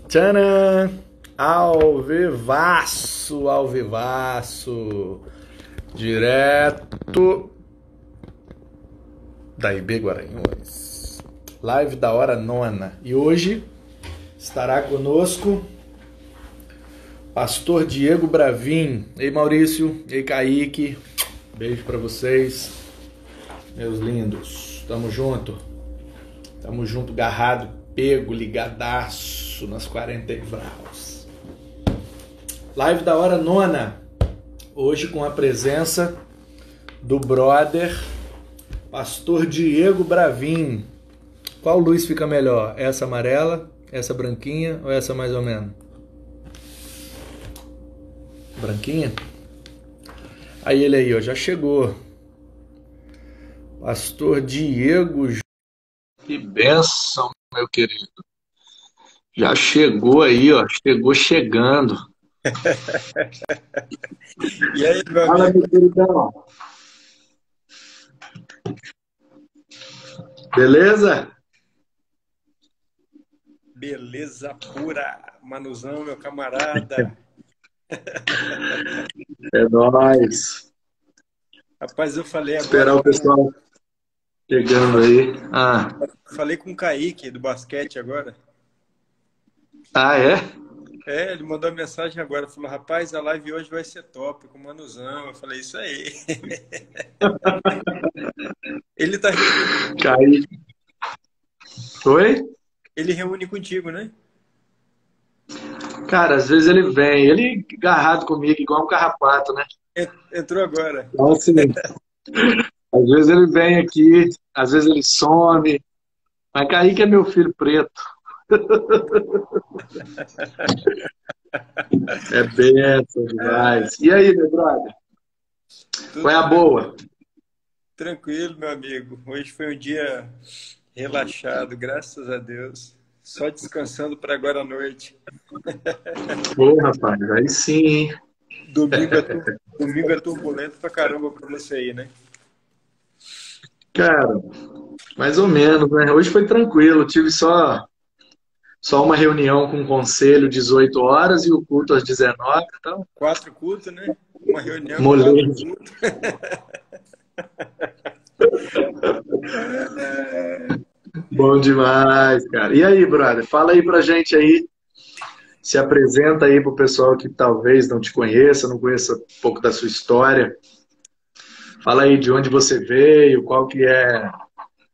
Tcharam! Alvivaço, alvivaço, direto da IB Guaranhuns, live da hora nona. E hoje estará conosco Pastor Diego Bravin. Ei Maurício, ei Kaique, beijo pra vocês, meus lindos. Tamo junto, garrado, pego, ligadaço nas 40 graus. Live da hora nona, hoje com a presença do brother Pastor Diego Bravin. Qual luz fica melhor? Essa amarela, essa branquinha ou essa mais ou menos? Branquinha? Aí ele aí, ó, já chegou. Pastor Diego. Que bênção, meu querido. Já chegou aí, ó, chegou chegando. E aí, meu Fala, amigo? meu queridão. Beleza? Beleza pura, Manuzão, meu camarada. É nóis. Rapaz, eu falei agora Esperar o pessoal chegando aí. falei com o Kaique do basquete agora. Ah, é? É, ele mandou uma mensagem agora, falou, rapaz, a live hoje vai ser top com o Manuzão. Eu falei, isso aí. Ele tá reunindo, Caí. Oi? ele reúne contigo, né? Cara, às vezes ele vem, ele agarrado comigo, igual um carrapato, né? Entrou agora. Então, assim, às vezes ele vem aqui, às vezes ele some. Mas Kaique é meu filho preto. É benção demais. E aí, meu brother? Qual é a boa? Tranquilo, meu amigo. Hoje foi um dia relaxado, graças a Deus. Só descansando para agora à noite. Pô, rapaz, aí sim, hein? Domingo é turbulento pra caramba pra você aí, né? Cara, mais ou menos, né? Hoje foi tranquilo, tive só uma reunião com o conselho 18 horas e o culto às 19, então 4 cultos, né? Uma reunião e 4 molejo. cultos. Bom demais, cara. E aí, brother? Fala aí pra gente aí, se apresenta aí pro pessoal que talvez não te conheça, não conheça um pouco da sua história. Fala aí de onde você veio, qual que é a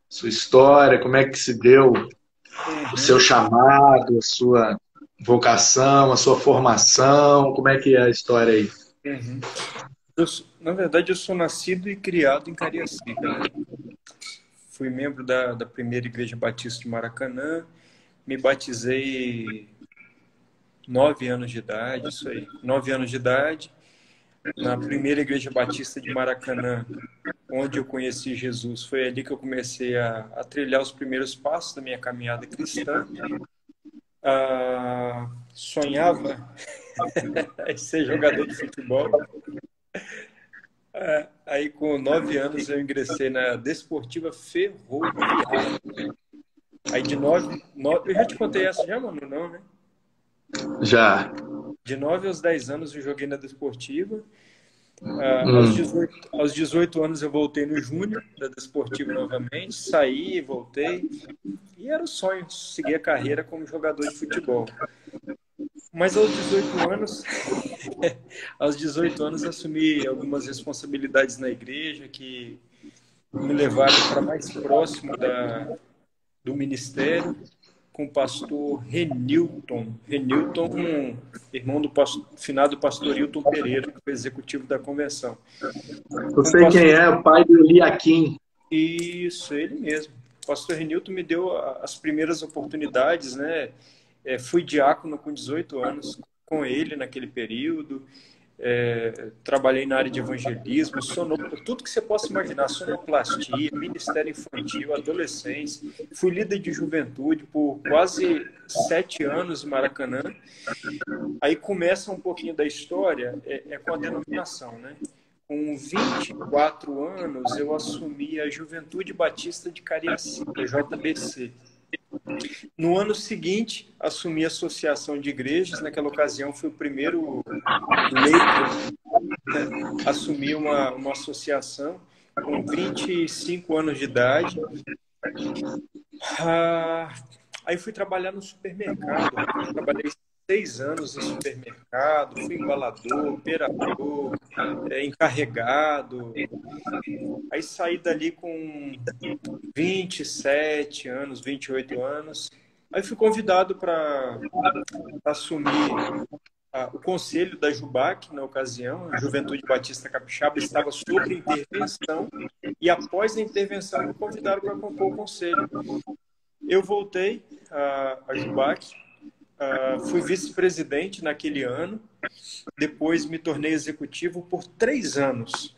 sua história, como é que se deu o seu Uhum, chamado, a sua vocação, a sua formação, como é que é a história aí? uhum. Na verdade, eu sou nascido e criado em Cariacica, né? Fui membro da primeira Igreja Batista de Maracanã. Me batizei 9 anos de idade, isso aí. 9 anos de idade. Na primeira Igreja Batista de Maracanã, onde eu conheci Jesus, foi ali que eu comecei a trilhar os primeiros passos da minha caminhada cristã. Sonhava em ser jogador de futebol. Aí, com 9 anos, eu ingressei na Desportiva Ferroviária. Aí, eu já te contei essa já, mano? Não, né? Já. De 9 aos 10 anos, eu joguei na Desportiva. Hum. Aos 18 anos eu voltei no Júnior da Desportiva novamente, saí, voltei, e era o sonho, seguir a carreira como jogador de futebol. Mas aos 18 anos, aos 18 anos assumi algumas responsabilidades na igreja que me levaram para mais próximo do ministério, com o pastor Renilton. Renilton, irmão do finado pastor Hilton Pereira, que foi executivo da convenção. Eu Com o sei quem pastor é, o pai do Eliakim. Isso, ele mesmo. O pastor Renilton me deu as primeiras oportunidades, né? Fui diácono com 18 anos com ele naquele período. Trabalhei na área de evangelismo, tudo que você possa imaginar, sonoplastia, ministério infantil, adolescência. Fui líder de juventude por quase 7 anos em Maracanã. Aí começa um pouquinho da história, com a denominação, né? Com 24 anos, eu assumi a Juventude Batista de Cariacica, JBC. No ano seguinte, assumi a associação de igrejas. Naquela ocasião, fui o primeiro leigo, né, a assumir uma associação com 25 anos de idade. Aí fui trabalhar no supermercado. Trabalhei 6 anos em supermercado, fui embalador, operador, encarregado. Aí saí dali com 27 anos, 28 anos. Aí fui convidado para assumir o conselho da JUBAC, na ocasião. A Juventude Batista Capixaba estava sob intervenção e após a intervenção me convidaram para compor o conselho. Eu voltei à JUBAC, fui vice-presidente naquele ano, depois me tornei executivo por 3 anos.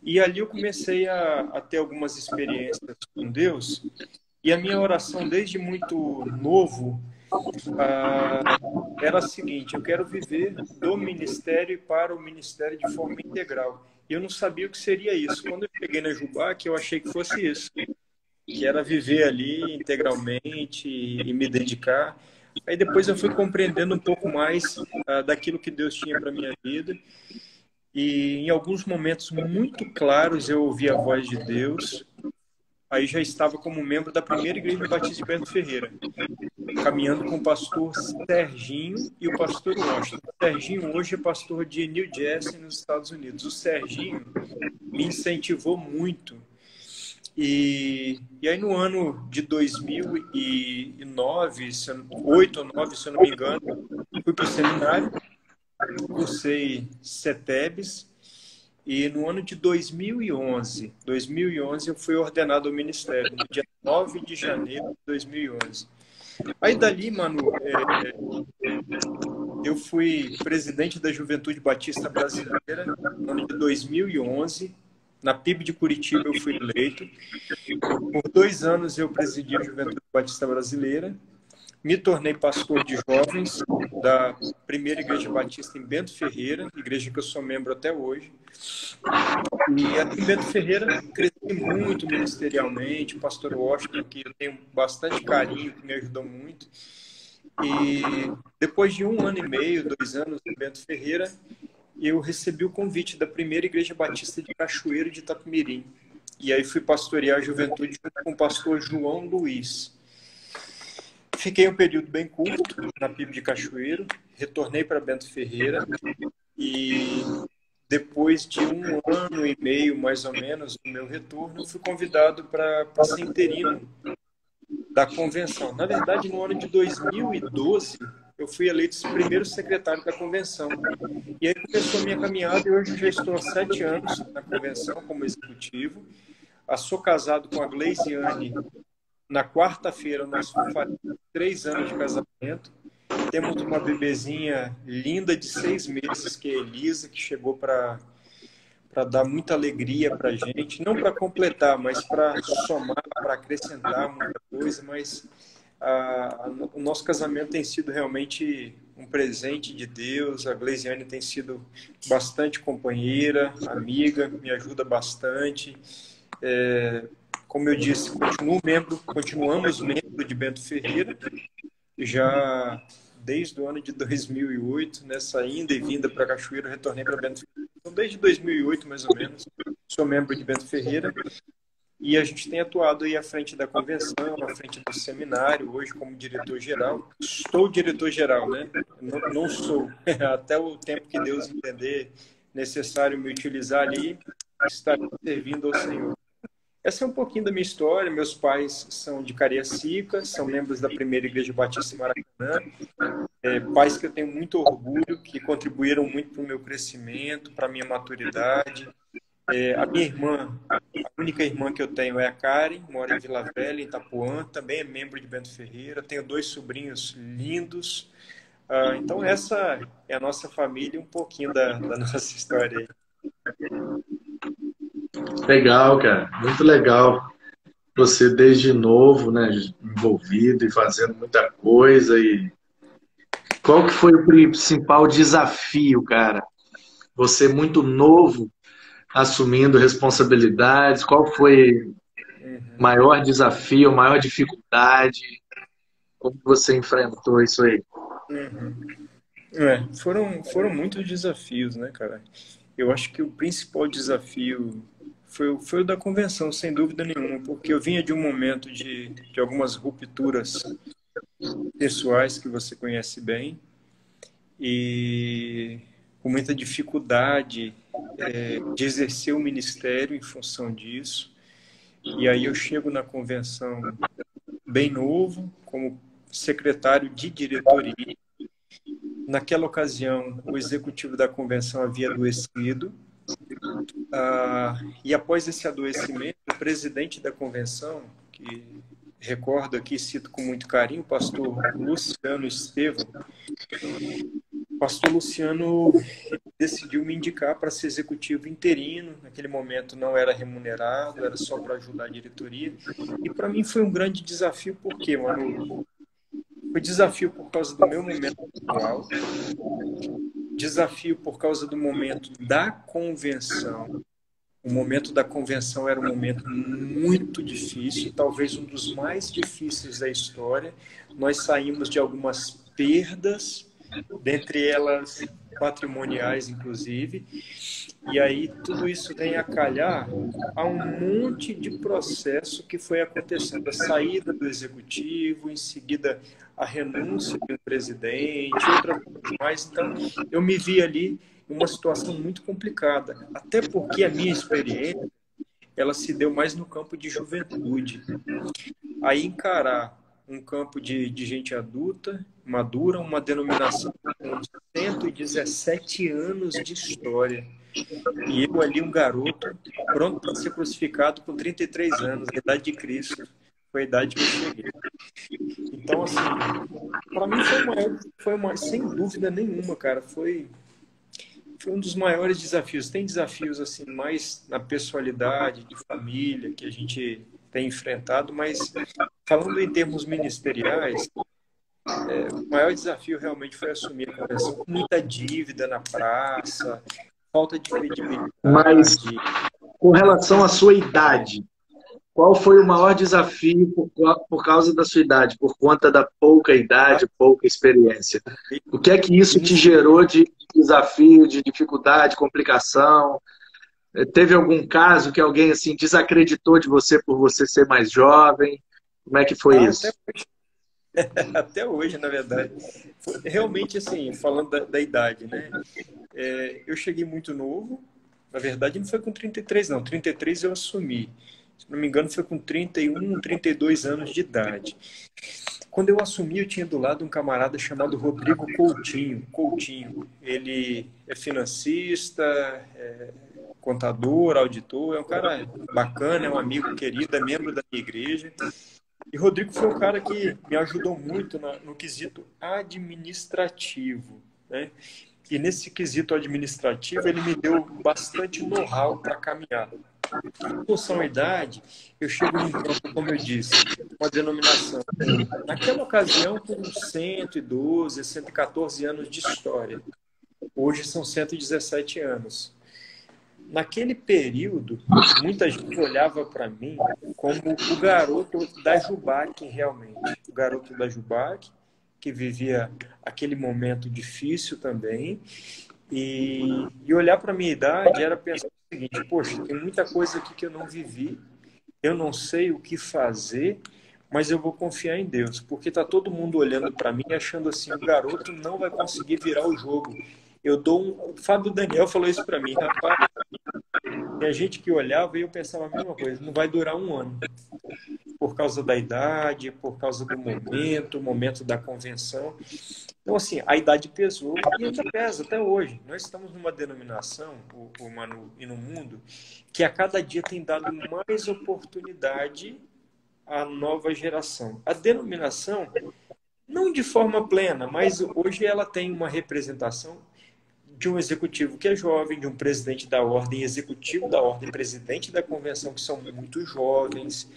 E ali eu comecei a ter algumas experiências com Deus. E a minha oração desde muito novo era a seguinte: eu quero viver do ministério e para o ministério de forma integral. E eu não sabia o que seria isso. Quando eu cheguei na JUBAC, eu achei que fosse isso, que era viver ali integralmente e me dedicar. Aí depois eu fui compreendendo um pouco mais daquilo que Deus tinha para minha vida. E em alguns momentos muito claros eu ouvi a voz de Deus. Aí já estava como membro da primeira igreja batista de Bento Ferreira, caminhando com o pastor Serginho e o pastor Washington. O Serginho hoje é pastor de New Jersey, nos Estados Unidos. O Serginho me incentivou muito. E aí no ano de 2009, 8 ou 9, se eu não me engano, fui para o seminário, cursei CETEBS, e no ano de 2011 eu fui ordenado ao ministério, no dia 9 de janeiro de 2011. Aí dali, mano, eu fui presidente da Juventude Batista Brasileira no ano de 2011. Na PIB de Curitiba eu fui eleito. Por 2 anos eu presidi a Juventude Batista Brasileira. Me tornei pastor de jovens da primeira igreja batista em Bento Ferreira, igreja que eu sou membro até hoje. E aqui em Bento Ferreira cresci muito ministerialmente. O pastor Washington, que eu tenho bastante carinho, que me ajudou muito. E depois de 1 ano e meio, 2 anos em Bento Ferreira, eu recebi o convite da primeira igreja batista de Cachoeiro de Itapemirim. E aí fui pastorear a juventude junto com o pastor João Luiz. Fiquei um período bem curto na PIB de Cachoeiro, retornei para Bento Ferreira e depois de 1 ano e meio, mais ou menos, do meu retorno, fui convidado para ser interino da convenção. Na verdade, no ano de 2012, eu fui eleito primeiro secretário da convenção. E aí começou a minha caminhada e hoje eu já estou há 7 anos na convenção como executivo. Sou casado com a Gleisiane. Na quarta-feira, nós fazemos 3 anos de casamento. Temos uma bebezinha linda de 6 meses, que é a Elisa, que chegou para dar muita alegria para a gente. Não para completar, mas para somar, para acrescentar muita coisa. Mas o nosso casamento tem sido realmente um presente de Deus. A Gleisiane tem sido bastante companheira, amiga, me ajuda bastante. Como eu disse, continuamos membro de Bento Ferreira, já desde o ano de 2008, nessa ida e vinda para Cachoeiro, retornei para Bento Ferreira. Então, desde 2008, mais ou menos, sou membro de Bento Ferreira e a gente tem atuado aí à frente da convenção, à frente do seminário, hoje como diretor-geral. Estou diretor-geral, né? Não sou. Até o tempo que Deus entender necessário me utilizar ali, estar servindo ao Senhor. Essa é um pouquinho da minha história. Meus pais são de Cariacica, são membros da primeira igreja batista em Maracanã. Pais que eu tenho muito orgulho, que contribuíram muito para o meu crescimento, para a minha maturidade. A minha irmã, a única irmã que eu tenho é a Karen, mora em Vila Velha, em Itapuã, também é membro de Bento Ferreira. Tenho 2 sobrinhos lindos. Então essa é a nossa família, um pouquinho da nossa história aí. Legal, cara. Muito legal. Você desde novo, né, envolvido e fazendo muita coisa. E qual que foi o principal desafio, cara? Você muito novo, assumindo responsabilidades. Qual foi o maior desafio, a maior dificuldade? Como você enfrentou isso aí? Uhum. Foram muitos desafios, né, cara? Eu acho que o principal desafio foi o da convenção, sem dúvida nenhuma, porque eu vinha de um momento de algumas rupturas pessoais que você conhece bem e com muita dificuldade de exercer o ministério em função disso. E aí eu chego na convenção bem novo, como secretário de diretoria. Naquela ocasião, o executivo da convenção havia adoecido, e após esse adoecimento, o presidente da convenção, que recordo aqui, cito com muito carinho, o pastor Luciano Estevão, o pastor Luciano decidiu me indicar para ser executivo interino. Naquele momento não era remunerado, era só para ajudar a diretoria. E para mim foi um grande desafio, porque, mano, foi desafio por causa do meu momento atual, desafio por causa do momento da convenção. O momento da convenção era um momento muito difícil, talvez um dos mais difíceis da história. Nós saímos de algumas perdas, dentre elas patrimoniais, inclusive, e aí tudo isso vem a calhar a um monte de processo que foi acontecendo. A saída do executivo, em seguida a renúncia do presidente, outras coisas mais. Então, eu me vi ali em uma situação muito complicada, até porque a minha experiência ela se deu mais no campo de juventude. Aí encarar um campo de gente adulta, madura, uma denominação com 117 anos de história. E eu ali, um garoto, pronto para ser crucificado com 33 anos, a idade de Cristo. Foi a idade que eu cheguei. Então, assim, para mim sem dúvida nenhuma, cara, foi um dos maiores desafios. Tem desafios, assim, mais na pessoalidade, de família, que a gente tem enfrentado, mas falando em termos ministeriais, o maior desafio realmente foi assumir a convenção com muita dívida na praça, falta de Mas credibilidade. com relação à sua idade, qual foi o maior desafio por causa da sua idade, por conta da pouca idade, pouca experiência? O que é que isso te gerou de desafio, de dificuldade, complicação? Teve algum caso que alguém assim desacreditou de você por você ser mais jovem? Como é que foi Até, isso? até hoje, na verdade. Realmente, assim, falando da idade, né? Eu cheguei muito novo. Na verdade, não foi com 33, não. 33 eu assumi. Se não me engano, foi com 31, 32 anos de idade. Quando eu assumi, eu tinha do lado um camarada chamado Rodrigo Coutinho. Coutinho, ele é financista, contador, auditor, é um cara bacana, é um amigo querido, é membro da minha igreja. E Rodrigo foi um cara que me ajudou muito no quesito administrativo, né? E nesse quesito administrativo, ele me deu bastante know-how para caminhar. Em função à idade, eu chego num campo, como eu disse, uma denominação, naquela ocasião, com 112, 114 anos de história. Hoje são 117 anos. Naquele período, muita gente olhava para mim como o garoto da Jubac, realmente. O garoto da Jubac, que vivia aquele momento difícil também. E olhar para a minha idade era pensar o seguinte: poxa, tem muita coisa aqui que eu não vivi, eu não sei o que fazer, mas eu vou confiar em Deus, porque está todo mundo olhando para mim achando assim: o garoto não vai conseguir virar o jogo. O Fábio Daniel falou isso para mim: rapaz, tem gente que olhava e eu pensava a mesma coisa, não vai durar um ano. Por causa da idade, por causa do momento, o momento da convenção. Então, assim, a idade pesou e ainda pesa até hoje. Nós estamos numa denominação, o Manu, e no mundo, que a cada dia tem dado mais oportunidade à nova geração. A denominação, não de forma plena, mas hoje ela tem uma representação de um executivo que é jovem, de um presidente da ordem, executivo da ordem, presidente da convenção, que são muito jovens.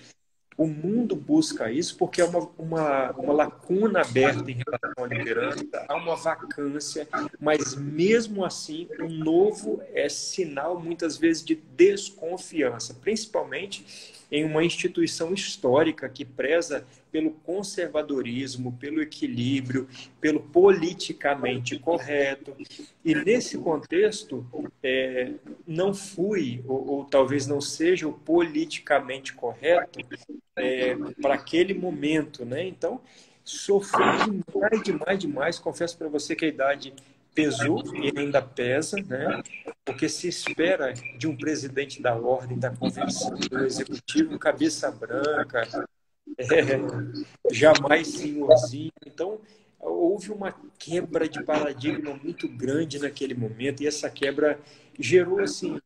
O mundo busca isso porque é uma lacuna aberta em relação à liderança, há uma vacância, mas mesmo assim o novo é sinal muitas vezes de desconfiança, principalmente em uma instituição histórica que preza pelo conservadorismo, pelo equilíbrio, pelo politicamente correto. E nesse contexto, não fui, ou talvez não seja o politicamente correto para aquele momento, né? Então, sofri demais, demais, demais. Confesso para você que a idade pesou e ainda pesa, né? Porque se espera de um presidente da ordem, da convenção, do executivo, cabeça branca, jamais senhorzinho. Então, houve uma quebra de paradigma muito grande naquele momento e essa quebra gerou, assim,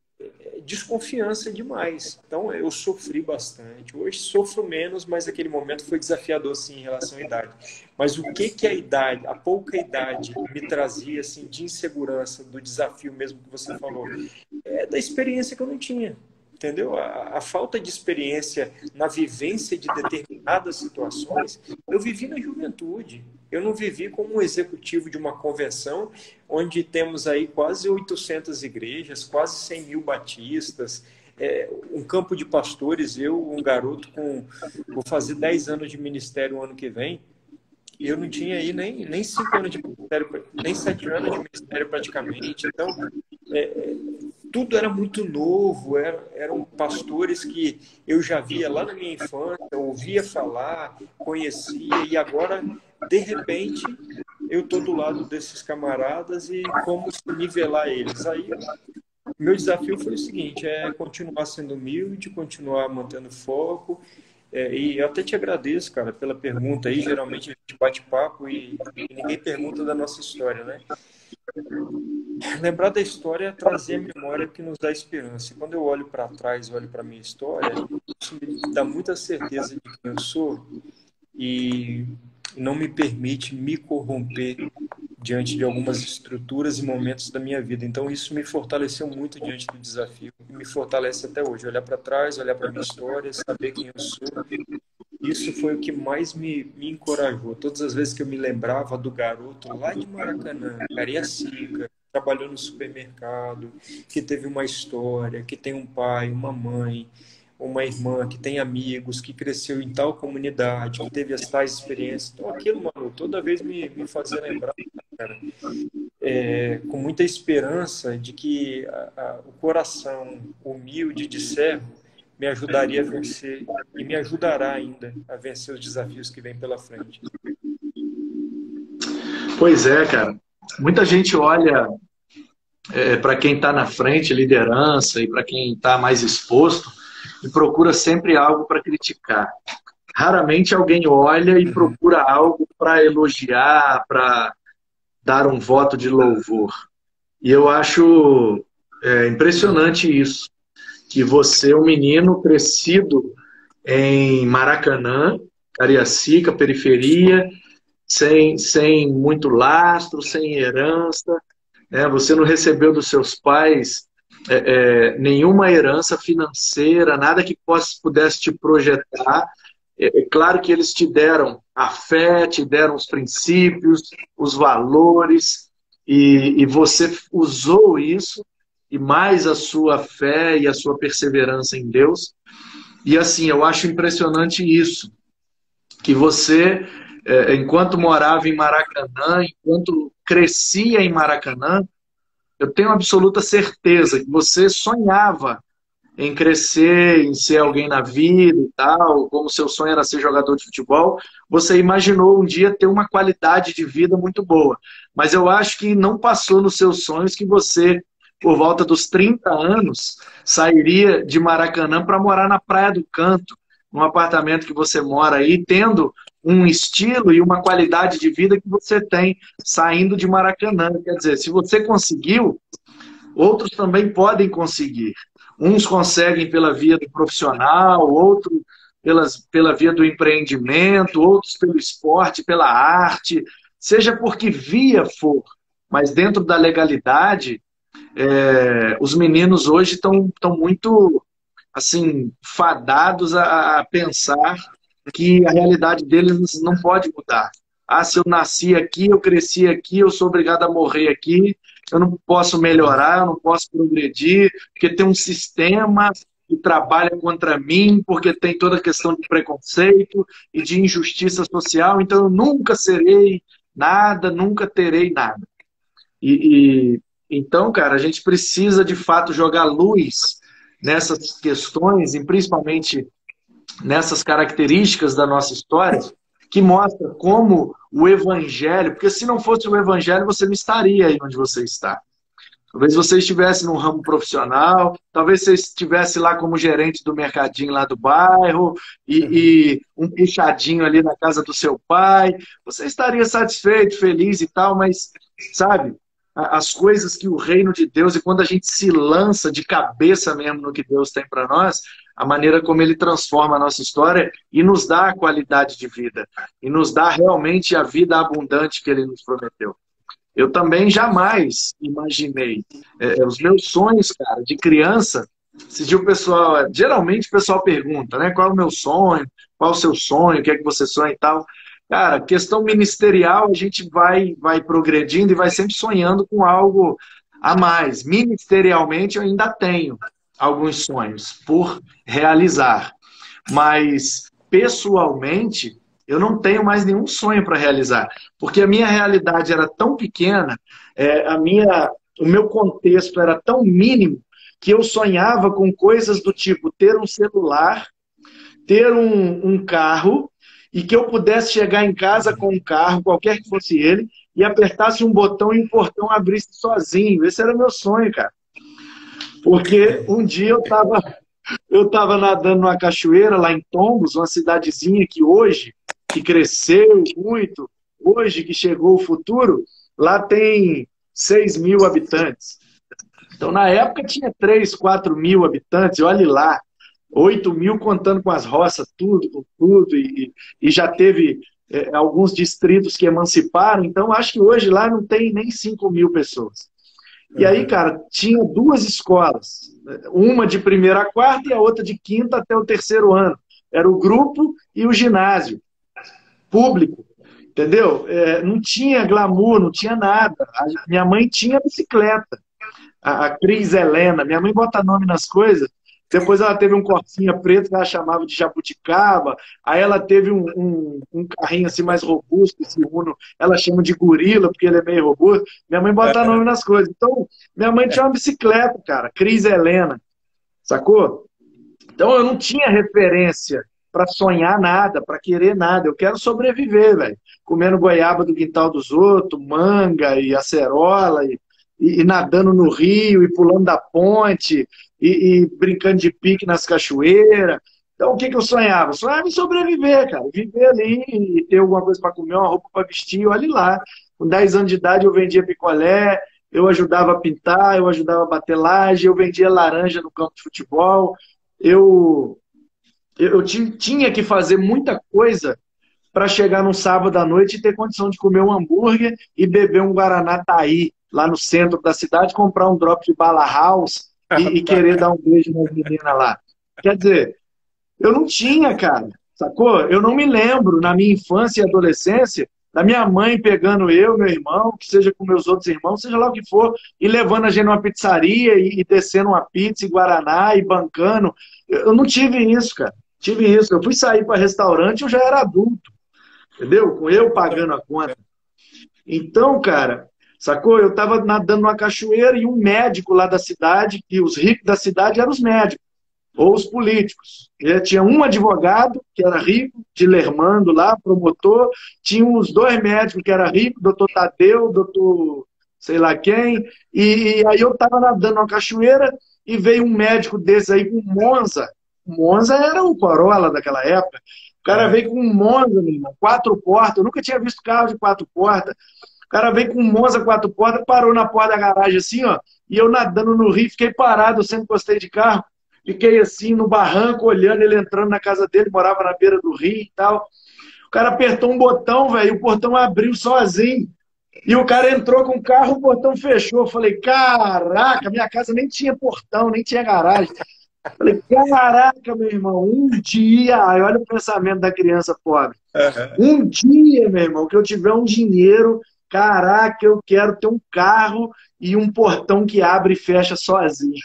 desconfiança demais. Então, eu sofri bastante. Hoje sofro menos, mas aquele momento foi desafiador, sim, em relação à idade. Mas o que a idade, a pouca idade, me trazia, assim, de insegurança, do desafio mesmo que você falou, é da experiência que eu não tinha. Entendeu? A falta de experiência na vivência de determinadas situações, eu vivi na juventude. Eu não vivi como um executivo de uma convenção onde temos aí quase 800 igrejas, quase 100 mil batistas, um campo de pastores, eu, um garoto vou fazer 10 anos de ministério o ano que vem, e eu não tinha aí nem 5 anos de ministério, nem 7 anos de ministério praticamente. Então, tudo era muito novo, eram pastores que eu já via lá na minha infância, ouvia falar, conhecia, e agora, de repente, eu estou do lado desses camaradas e como se nivelar eles. Aí, meu desafio foi o seguinte, continuar sendo humilde, continuar mantendo foco, e eu até te agradeço, cara, pela pergunta aí. Geralmente a gente bate papo e ninguém pergunta da nossa história, né? Lembrar da história é trazer a memória que nos dá esperança. E quando eu olho para trás, olho para a minha história, isso me dá muita certeza de quem eu sou e não me permite me corromper diante de algumas estruturas e momentos da minha vida. Então isso me fortaleceu muito diante do desafio e me fortalece até hoje. Olhar para trás, olhar para a minha história, saber quem eu sou. Isso foi o que mais me encorajou. Todas as vezes que eu me lembrava do garoto lá de Maracanã, Cariacica, trabalhou no supermercado, que teve uma história, que tem um pai, uma mãe, uma irmã, que tem amigos, que cresceu em tal comunidade, que teve as tais experiências. Então aquilo, mano, toda vez me fazia lembrar, cara, com muita esperança de que o coração humilde de servo me ajudaria a vencer e me ajudará ainda a vencer os desafios que vêm pela frente. Pois é, cara. Muita gente olha para quem está na frente, liderança, e para quem está mais exposto, e procura sempre algo para criticar. Raramente alguém olha e procura algo para elogiar, para dar um voto de louvor. E eu acho impressionante isso, que você, um menino crescido em Maracanã, Cariacica, periferia, sem muito lastro, sem herança, né? Você não recebeu dos seus pais nenhuma herança financeira, nada que pudesse te projetar. É claro que eles te deram a fé, te deram os princípios, os valores, e você usou isso, e mais a sua fé e a sua perseverança em Deus. E assim, eu acho impressionante isso, que você, enquanto morava em Maracanã, enquanto crescia em Maracanã, eu tenho absoluta certeza que você sonhava em crescer, em ser alguém na vida e tal, como seu sonho era ser jogador de futebol, você imaginou um dia ter uma qualidade de vida muito boa. Mas eu acho que não passou nos seus sonhos que você, por volta dos 30 anos, sairia de Maracanã para morar na Praia do Canto, num apartamento que você mora aí, tendo um estilo e uma qualidade de vida que você tem saindo de Maracanã. Quer dizer, se você conseguiu, outros também podem conseguir. Uns conseguem pela via do profissional, outros pela via do empreendimento, outros pelo esporte, pela arte, seja por que via for, mas dentro da legalidade, os meninos hoje estão muito assim, fadados a pensar que a realidade deles não pode mudar. Ah, se eu nasci aqui, eu cresci aqui, eu sou obrigado a morrer aqui, eu não posso melhorar, eu não posso progredir, porque tem um sistema que trabalha contra mim, porque tem toda a questão de preconceito e de injustiça social, então eu nunca serei nada, nunca terei nada. Então, cara, a gente precisa de fato jogar luz nessas questões, e principalmente nessas características da nossa história, que mostra como o evangelho, porque se não fosse o evangelho, você não estaria aí onde você está. Talvez você estivesse num ramo profissional, talvez você estivesse lá como gerente do mercadinho lá do bairro, e um puxadinho ali na casa do seu pai. Você estaria satisfeito, feliz e tal, mas, sabe, as coisas que o reino de Deus, e quando a gente se lança de cabeça mesmo no que Deus tem para nós, a maneira como ele transforma a nossa história e nos dá a qualidade de vida, e nos dá realmente a vida abundante que ele nos prometeu. Eu também jamais imaginei. Os meus sonhos, cara, de criança, geralmente o pessoal pergunta, né? Qual é o meu sonho? Qual é o seu sonho? O que é que você sonha e tal? Cara, questão ministerial, a gente vai progredindo e vai sempre sonhando com algo a mais. Ministerialmente, eu ainda tenho alguns sonhos por realizar. Mas, pessoalmente, eu não tenho mais nenhum sonho para realizar. Porque a minha realidade era tão pequena, o meu contexto era tão mínimo, que eu sonhava com coisas do tipo ter um celular, ter um carro, e que eu pudesse chegar em casa com um carro, qualquer que fosse ele, e apertasse um botão e o portão abrisse sozinho. Esse era o meu sonho, cara. Porque um dia eu estava nadando numa cachoeira lá em Tombos, uma cidadezinha que cresceu muito, hoje que chegou o futuro, lá tem 6.000 habitantes. Então, na época, tinha 3, 4 mil habitantes, olhe lá, 8.000 contando com as roças, tudo, com tudo, e já teve alguns distritos que emanciparam, então acho que hoje lá não tem nem 5.000 pessoas. E aí, cara, tinha 2 escolas, uma de 1ª a 4ª e a outra de 5º até o 3º ano. Era o grupo e o ginásio público, entendeu? Não tinha glamour, não tinha nada. Minha mãe tinha bicicleta, a Cris Helena. Minha mãe bota nome nas coisas. Depois ela teve um Corsinha preto que ela chamava de jabuticaba. Aí ela teve um carrinho assim mais robusto, esse Uno, ela chama de gorila, porque ele é meio robusto. Minha mãe bota nome nas coisas. Então, minha mãe tinha uma bicicleta, cara, Cris Helena, sacou? Então eu não tinha referência para sonhar nada, para querer nada. Eu quero sobreviver, velho. Comendo goiaba do quintal dos outros, manga e acerola, e nadando no rio, e pulando da ponte, e brincando de pique nas cachoeiras. Então, o que eu sonhava? Eu sonhava em sobreviver, cara. Viver ali e ter alguma coisa para comer, uma roupa para vestir, olha lá. Com 10 anos de idade, eu vendia picolé, eu ajudava a pintar, eu ajudava a bater laje, eu vendia laranja no campo de futebol. Eu tinha que fazer muita coisa para chegar num sábado à noite e ter condição de comer um hambúrguer e beber um Guaraná Taí lá no centro da cidade, comprar um drop de bala house e querer dar um beijo nas meninas lá. Quer dizer, eu não tinha, cara, sacou? Eu não me lembro, na minha infância e adolescência, da minha mãe pegando eu, meu irmão, que seja com meus outros irmãos, seja lá o que for, e levando a gente numa pizzaria e descendo uma pizza e Guaraná e bancando. Eu não tive isso, cara. Tive isso. Eu fui sair para restaurante, eu já era adulto. Entendeu? Com eu pagando a conta. Então, cara, sacou? Eu estava nadando numa cachoeira e um médico lá da cidade, e os ricos da cidade eram os médicos, ou os políticos. Tinha um advogado, que era rico, de Lermando lá, promotor, tinha uns 2 médicos que era rico, doutor Tadeu, doutor sei lá quem, e aí eu estava nadando numa cachoeira e veio um médico desse aí com um Monza. O Monza era o Corolla daquela época. O cara veio com um Monza, meu irmão, 4 portas. Eu nunca tinha visto carro de 4 portas. O cara veio com um Monza 4 portas, parou na porta da garagem assim, ó, e eu nadando no rio, fiquei parado, eu sempre gostei de carro. Fiquei assim no barranco, olhando ele entrando na casa dele, morava na beira do rio e tal. O cara apertou um botão, velho, e o portão abriu sozinho. E o cara entrou com o carro, o portão fechou. Eu falei, caraca, minha casa nem tinha portão, nem tinha garagem. Eu falei, caraca, meu irmão, um dia, aí olha o pensamento da criança pobre. Um dia, meu irmão, que eu tiver um dinheiro, caraca, eu quero ter um carro e um portão que abre e fecha sozinho.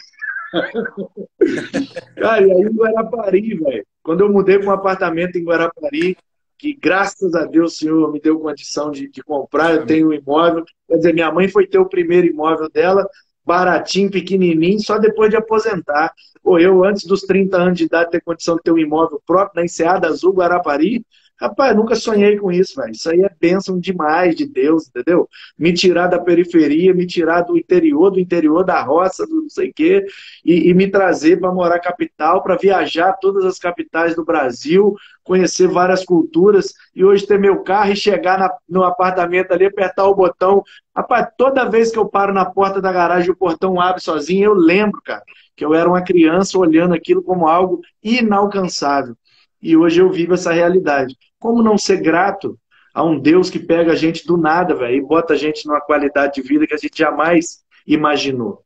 Cara, e aí em Guarapari, velho. Quando eu mudei para um apartamento em Guarapari, que graças a Deus o Senhor me deu condição de comprar, eu Amém. tenho um imóvel. Quer dizer, minha mãe foi ter o primeiro imóvel dela, baratinho, pequenininho, só depois de aposentar. Pô, eu, antes dos 30 anos de idade, ter condição de ter um imóvel próprio na Enseada Azul, Guarapari, rapaz, nunca sonhei com isso, velho. Isso aí é bênção demais de Deus, entendeu? Me tirar da periferia, me tirar do interior da roça, do não sei o quê, e me trazer para morar capital, para viajar todas as capitais do Brasil, conhecer várias culturas, e hoje ter meu carro e chegar no apartamento ali, apertar o botão. Rapaz, toda vez que eu paro na porta da garagem e o portão abre sozinho, eu lembro, cara, que eu era uma criança olhando aquilo como algo inalcançável. E hoje eu vivo essa realidade. Como não ser grato a um Deus que pega a gente do nada, velho, e bota a gente numa qualidade de vida que a gente jamais imaginou?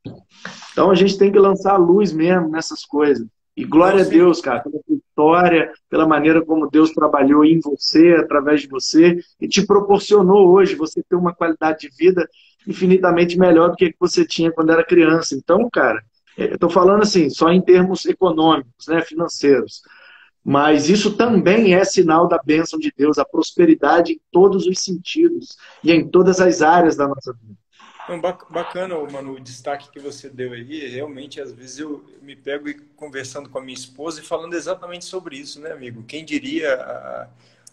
Então a gente tem que lançar a luz mesmo nessas coisas. E Não, glória a sem Deus, cara, pela sua história, pela maneira como Deus trabalhou em você, através de você, e te proporcionou hoje você ter uma qualidade de vida infinitamente melhor do que você tinha quando era criança. Então, cara, eu estou falando assim, só em termos econômicos, né, financeiros. Mas isso também é sinal da bênção de Deus, a prosperidade em todos os sentidos e em todas as áreas da nossa vida. Não, bacana, mano, o destaque que você deu aí. Realmente, às vezes eu me pego conversando com a minha esposa e falando exatamente sobre isso, né, amigo? Quem diria,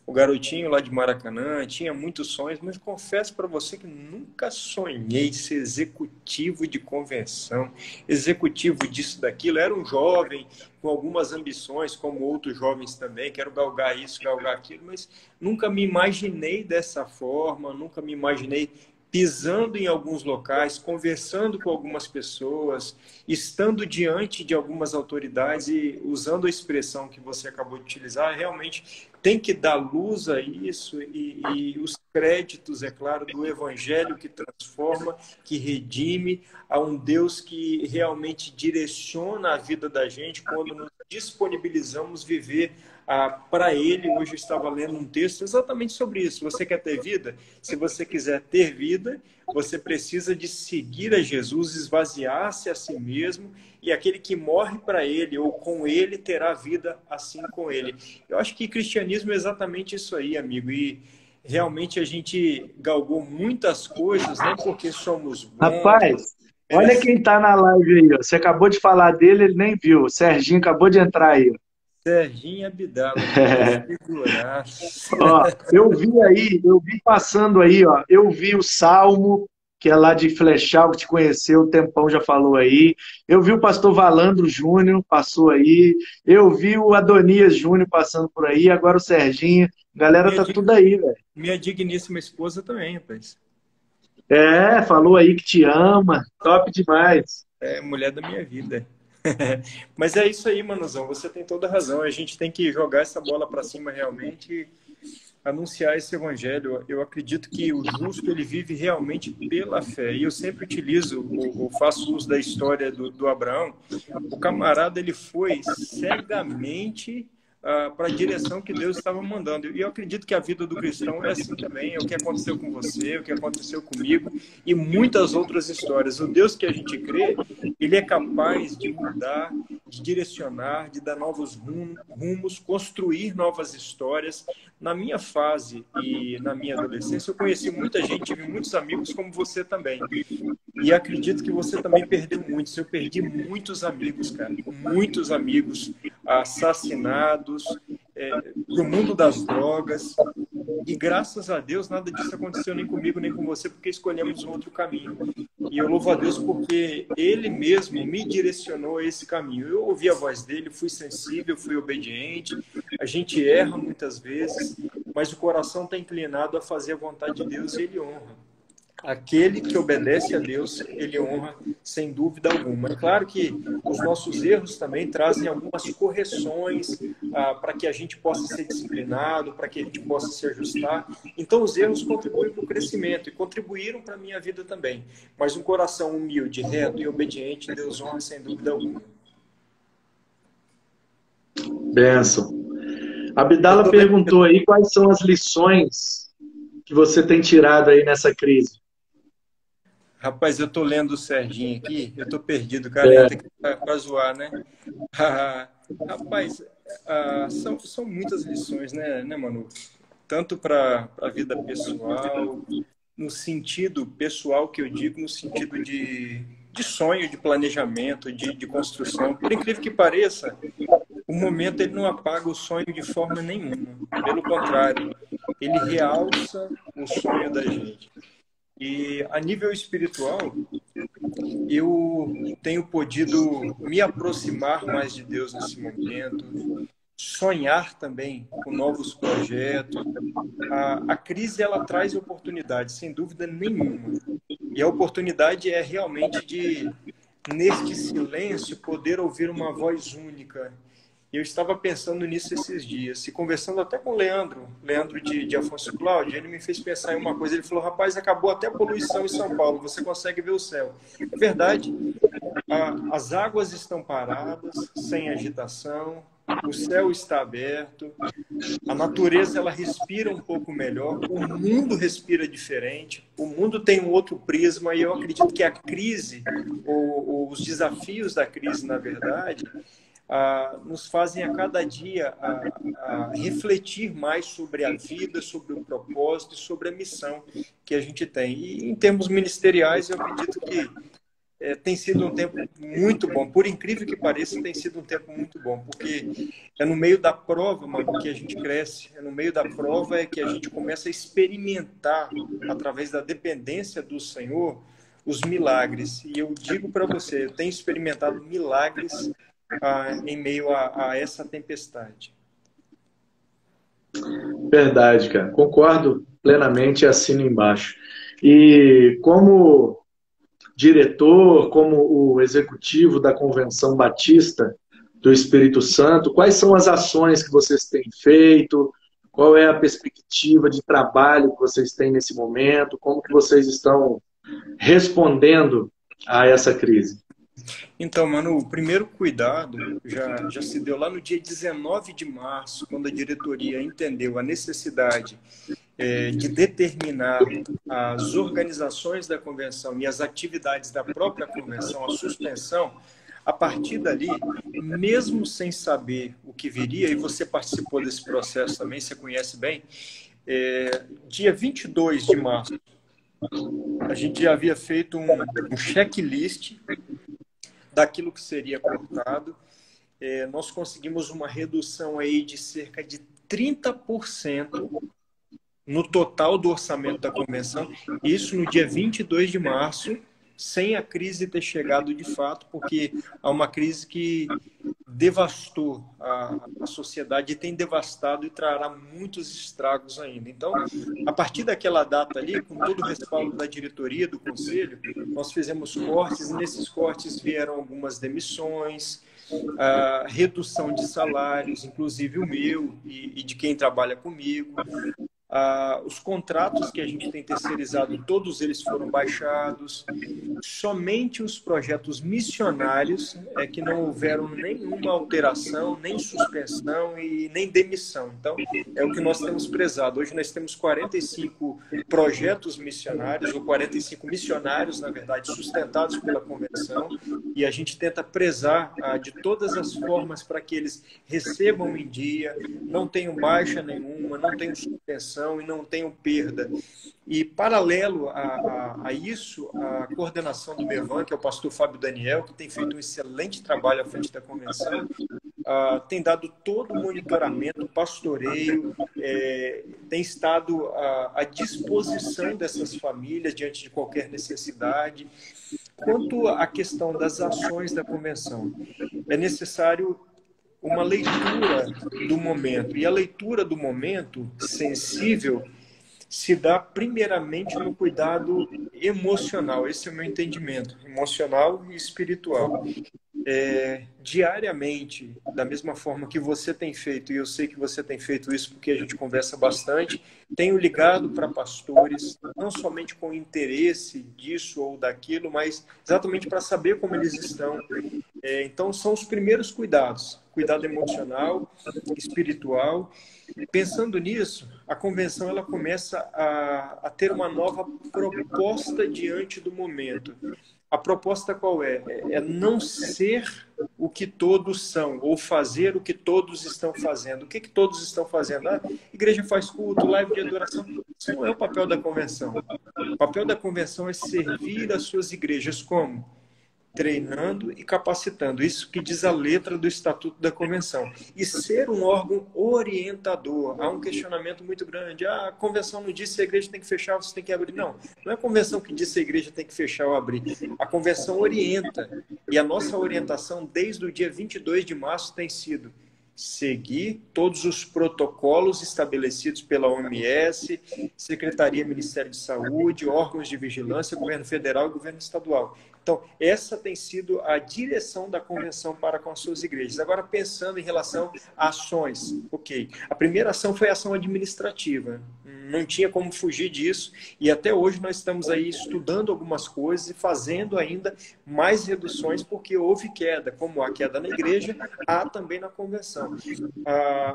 o garotinho lá de Maracanã tinha muitos sonhos, mas confesso para você que nunca sonhei ser executivo de convenção, executivo disso, daquilo. Era um jovem com algumas ambições, como outros jovens também, quero galgar isso, galgar aquilo, mas nunca me imaginei dessa forma, nunca me imaginei pisando em alguns locais, conversando com algumas pessoas, estando diante de algumas autoridades e usando a expressão que você acabou de utilizar, realmente tem que dar luz a isso e os créditos, é claro, do Evangelho que transforma, que redime, a um Deus que realmente direciona a vida da gente quando nos disponibilizamos viver para Ele. Hoje eu estava lendo um texto exatamente sobre isso. Você quer ter vida? Se você quiser ter vida, você precisa de seguir a Jesus, esvaziar-se a si mesmo, e aquele que morre para Ele ou com Ele terá vida assim com Ele. Eu acho que cristianismo é exatamente isso aí, amigo, e realmente a gente galgou muitas coisas, não porque somos bons, Rapaz, olha merecemos. quem tá na live aí, ó. Você acabou de falar dele, ele nem viu. O Serginho acabou de entrar aí. Serginho Abdala, meu figuraça. Ó, eu vi passando aí, ó. Eu vi o Salmo, que é lá de Flechal, que te conheceu, o Tempão já falou aí. Eu vi o pastor Valandro Júnior, passou aí. Eu vi o Adonias Júnior passando por aí. Agora o Serginho. A galera Minha, tá tudo aí, velho. minha digníssima esposa também, rapaz. É, falou aí que te ama. Top demais. É mulher da minha vida. Mas é isso aí, Manuzão. Você tem toda a razão. A gente tem que jogar essa bola para cima realmente e anunciar esse evangelho. Eu acredito que o justo ele vive realmente pela fé. E eu sempre utilizo, ou faço uso da história do Abraão. O camarada ele foi cegamente para a direção que Deus estava mandando. E eu acredito que a vida do cristão é assim também. É o que aconteceu com você, o que aconteceu comigo e muitas outras histórias. O Deus que a gente crê, ele é capaz de mudar, de direcionar, de dar novos rumos, construir novas histórias. Na minha fase e na minha adolescência, eu conheci muita gente, tive muitos amigos como você também. E acredito que você também perdeu muitos. Eu perdi muitos amigos, cara. Muitos amigos assassinados, no mundo das drogas. E graças a Deus, nada disso aconteceu nem comigo, nem com você, porque escolhemos um outro caminho. E eu louvo a Deus porque Ele mesmo me direcionou a esse caminho. Eu ouvi a voz dele, fui sensível, fui obediente. A gente erra muitas vezes, mas o coração está inclinado a fazer a vontade de Deus e Ele honra. Aquele que obedece a Deus, ele honra sem dúvida alguma. É claro que os nossos erros também trazem algumas correções para que a gente possa ser disciplinado, para que a gente possa se ajustar. Então, os erros contribuem para o crescimento e contribuíram para a minha vida também. Mas um coração humilde, reto e obediente, Deus honra sem dúvida alguma. Benção. Eu Abdala tô perguntou aí quais são as lições que você tem tirado aí nessa crise. Rapaz, eu tô lendo o Serginho aqui, eu tô perdido, cara, entra aqui pra zoar, né? Ah, rapaz, são muitas lições, né, Manu? Tanto para a vida pessoal, no sentido pessoal que eu digo, no sentido de sonho, de planejamento, de construção. Por incrível que pareça, o momento ele não apaga o sonho de forma nenhuma. Pelo contrário, ele realça o sonho da gente. E a nível espiritual, eu tenho podido me aproximar mais de Deus nesse momento, sonhar também com novos projetos. A crise ela traz oportunidade, sem dúvida nenhuma. E a oportunidade é realmente de, neste silêncio, poder ouvir uma voz única. Eu estava pensando nisso esses dias, e conversando até com o Leandro de Afonso Cláudio, ele me fez pensar em uma coisa. Ele falou: rapaz, acabou até a poluição em São Paulo, você consegue ver o céu. É verdade, as águas estão paradas, sem agitação, o céu está aberto, a natureza ela respira um pouco melhor, o mundo respira diferente, o mundo tem um outro prisma, e eu acredito que a crise, ou os desafios da crise, na verdade, nos fazem a cada dia a refletir mais sobre a vida, sobre o propósito e sobre a missão que a gente tem. E em termos ministeriais, eu acredito que tem sido um tempo muito bom. Por incrível que pareça, tem sido um tempo muito bom, porque é no meio da prova, mano, que a gente cresce. É no meio da prova que a gente começa a experimentar, através da dependência do Senhor, os milagres. E eu digo para você, eu tenho experimentado milagres em meio a essa tempestade. Verdade, cara. Concordo plenamente e assino embaixo. E como diretor, como o executivo da Convenção Batista do Espírito Santo, quais são as ações que vocês têm feito? Qual é a perspectiva de trabalho que vocês têm nesse momento? Como que vocês estão respondendo a essa crise? Então, mano, o primeiro cuidado já se deu lá no dia 19 de março, quando a diretoria entendeu a necessidade de determinar as organizações da convenção e as atividades da própria convenção, a suspensão. A partir dali, mesmo sem saber o que viria, e você participou desse processo também, você conhece bem, dia 22 de março, a gente já havia feito um checklist daquilo que seria cortado. Nós conseguimos uma redução aí de cerca de 30% no total do orçamento da convenção, isso no dia 22 de março, sem a crise ter chegado de fato, porque há uma crise que devastou a sociedade e tem devastado e trará muitos estragos ainda. Então, a partir daquela data ali, com todo o respaldo da diretoria, do conselho, nós fizemos cortes, e nesses cortes vieram algumas demissões, redução de salários, inclusive o meu e de quem trabalha comigo. Os contratos que a gente tem terceirizado, todos eles foram baixados. Somente os projetos missionários é que não houveram nenhuma alteração, nem suspensão e nem demissão. Então, é o que nós temos prezado. Hoje nós temos 45 projetos missionários, ou 45 missionários, na verdade, sustentados pela convenção, e a gente tenta prezar de todas as formas para que eles recebam em dia, não tenham baixa nenhuma, não tenham suspensão e não tenham perda. E, paralelo a isso, a coordenação do MEVAN, que é o pastor Fábio Daniel, que tem feito um excelente trabalho à frente da convenção, tem dado todo o monitoramento, pastoreio, tem estado à disposição dessas famílias diante de qualquer necessidade. Quanto à questão das ações da convenção, é necessário uma leitura do momento. E a leitura do momento sensível se dá primeiramente no cuidado emocional. Esse é o meu entendimento, emocional e espiritual. Diariamente, da mesma forma que você tem feito, e eu sei que você tem feito isso porque a gente conversa bastante, tenho ligado para pastores, não somente com interesse disso ou daquilo, mas exatamente para saber como eles estão. Então, são os primeiros cuidados: cuidado emocional, espiritual Pensando nisso, a convenção ela começa a ter uma nova proposta diante do momento. A proposta qual é? É não ser o que todos são, ou fazer o que todos estão fazendo. O que todos estão fazendo? A igreja faz culto, live de adoração. Isso não é o papel da convenção. O papel da convenção é servir as suas igrejas como? Treinando e capacitando. Isso que diz a letra do Estatuto da Convenção. E ser um órgão orientador. Há um questionamento muito grande. A convenção não disse se a igreja tem que fechar ou se tem que abrir. Não, não é a convenção que diz se a igreja tem que fechar ou abrir. A convenção orienta. E a nossa orientação, desde o dia 22 de março, tem sido seguir todos os protocolos estabelecidos pela OMS, Secretaria Ministério de Saúde, órgãos de vigilância, governo federal e governo estadual. Então, essa tem sido a direção da convenção para com as suas igrejas. Agora, pensando em relação a ações, ok. A primeira ação foi a ação administrativa. Não tinha como fugir disso. E até hoje nós estamos aí estudando algumas coisas e fazendo ainda mais reduções, porque houve queda. Como há queda na igreja, há também na convenção.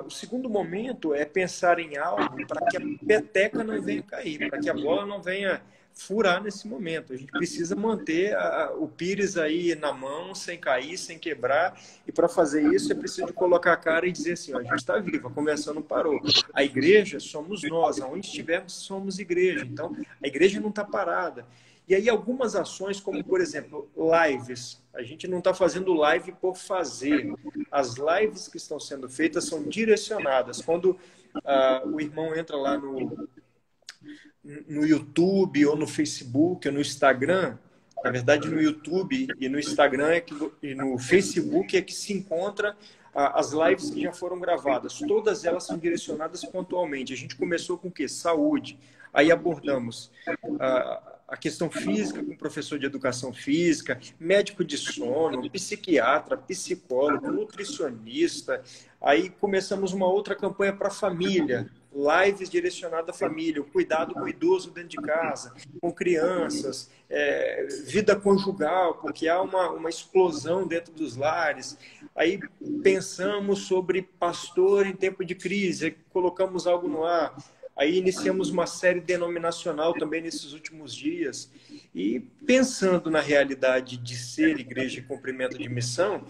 O segundo momento é pensar em algo para que a peteca não venha cair, para que a bola não venha furar nesse momento. A gente precisa manter o pires aí na mão, sem cair, sem quebrar, e para fazer isso é preciso colocar a cara e dizer assim, ó, a gente está vivo, a convenção não parou. A igreja somos nós, aonde estivermos somos igreja, então a igreja não está parada. E aí algumas ações, como por exemplo, lives. A gente não está fazendo live por fazer. As lives que estão sendo feitas são direcionadas. Quando o irmão entra lá no YouTube ou no Facebook ou no Instagram, na verdade no YouTube e no Instagram e no Facebook é que se encontra as lives que já foram gravadas. Todas elas são direcionadas pontualmente. A gente começou com o quê? Saúde. Aí abordamos a questão física com o professor de educação física, médico de sono, psiquiatra, psicólogo, nutricionista. Aí começamos uma outra campanha para a família, lives direcionadas à família, o cuidado com o idoso dentro de casa, com crianças, vida conjugal, porque há uma explosão dentro dos lares. Aí pensamos sobre pastor em tempo de crise, colocamos algo no ar. Aí iniciamos uma série denominacional também nesses últimos dias. E pensando na realidade de ser igreja e cumprimento de missão,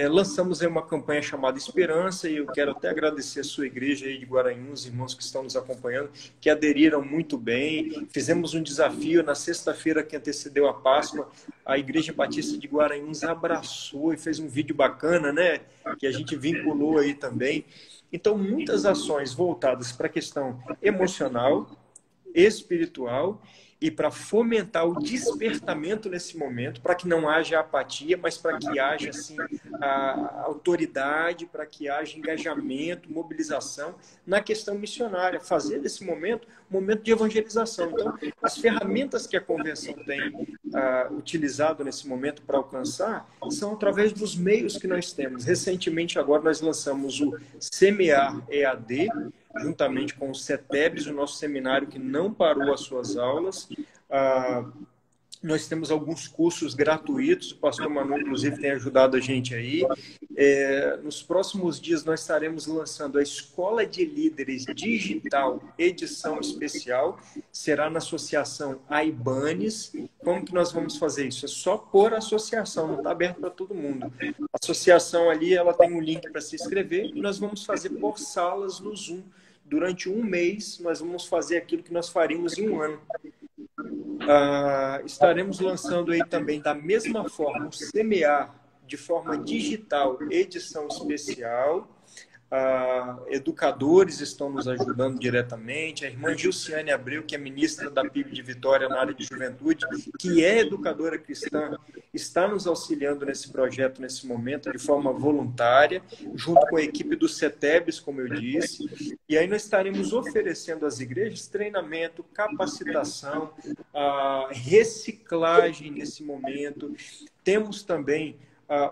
lançamos aí uma campanha chamada Esperança, e eu quero até agradecer a sua igreja aí de Guaranhuns, os irmãos que estão nos acompanhando, que aderiram muito bem. Fizemos um desafio na sexta-feira que antecedeu a Páscoa. A Igreja Batista de Guaranhuns abraçou e fez um vídeo bacana, né? Que a gente vinculou aí também. Então, muitas ações voltadas para a questão emocional, espiritual e para fomentar o despertamento nesse momento, para que não haja apatia, mas para que haja assim, a autoridade, para que haja engajamento, mobilização na questão missionária, fazer desse momento um momento de evangelização. Então, as ferramentas que a convenção tem utilizado nesse momento para alcançar são através dos meios que nós temos. Recentemente, agora, nós lançamos o Semear EAD, juntamente com o CETEBS, o nosso seminário que não parou as suas aulas. Nós temos alguns cursos gratuitos, o pastor Manu, inclusive, tem ajudado a gente aí. Nos próximos dias, nós estaremos lançando a Escola de Líderes Digital, edição especial. Será na associação Aibanes. Como que nós vamos fazer isso? É só por associação, não está aberto para todo mundo. A associação ali, ela tem um link para se inscrever e nós vamos fazer por salas no Zoom. Durante um mês, nós vamos fazer aquilo que nós faríamos em um ano. Estaremos lançando aí também, da mesma forma, o Semear de forma digital, edição especial. Educadores estão nos ajudando diretamente. A irmã Gilciane Abreu, que é ministra da PIB de Vitória na área de juventude, que é educadora cristã, está nos auxiliando nesse projeto, nesse momento, de forma voluntária, junto com a equipe do CETEBS, como eu disse. E aí nós estaremos oferecendo às igrejas treinamento, capacitação, reciclagem nesse momento. Temos também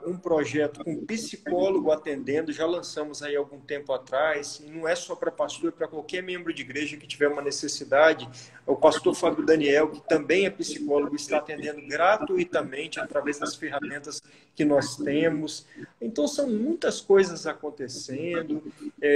um projeto com psicólogo atendendo, já lançamos aí algum tempo atrás, e não é só para pastor, é para qualquer membro de igreja que tiver uma necessidade. O pastor Fábio Daniel, que também é psicólogo, está atendendo gratuitamente através das ferramentas que nós temos. Então, são muitas coisas acontecendo,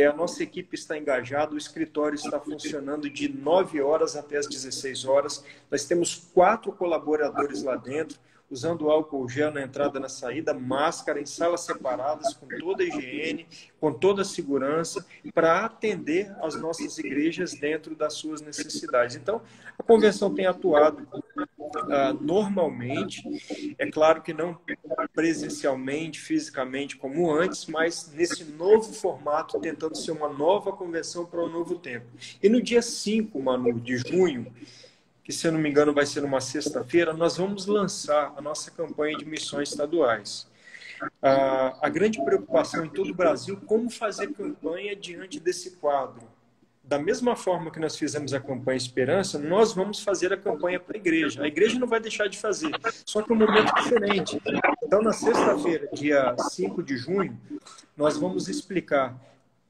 a nossa equipe está engajada, o escritório está funcionando de 9 horas até as 16 horas, nós temos 4 colaboradores lá dentro, usando álcool gel na entrada e na saída, máscara em salas separadas, com toda a higiene, com toda a segurança, para atender as nossas igrejas dentro das suas necessidades. Então, a convenção tem atuado normalmente, é claro que não presencialmente, fisicamente como antes, mas nesse novo formato, tentando ser uma nova convenção para um novo tempo. E no dia 5, Manu, de junho, que se eu não me engano vai ser numa sexta-feira, nós vamos lançar a nossa campanha de missões estaduais. A grande preocupação em todo o Brasil, como fazer campanha diante desse quadro. Da mesma forma que nós fizemos a campanha Esperança, nós vamos fazer a campanha para a igreja. A igreja não vai deixar de fazer, só que é um momento diferente. Então, na sexta-feira, dia 5 de junho, nós vamos explicar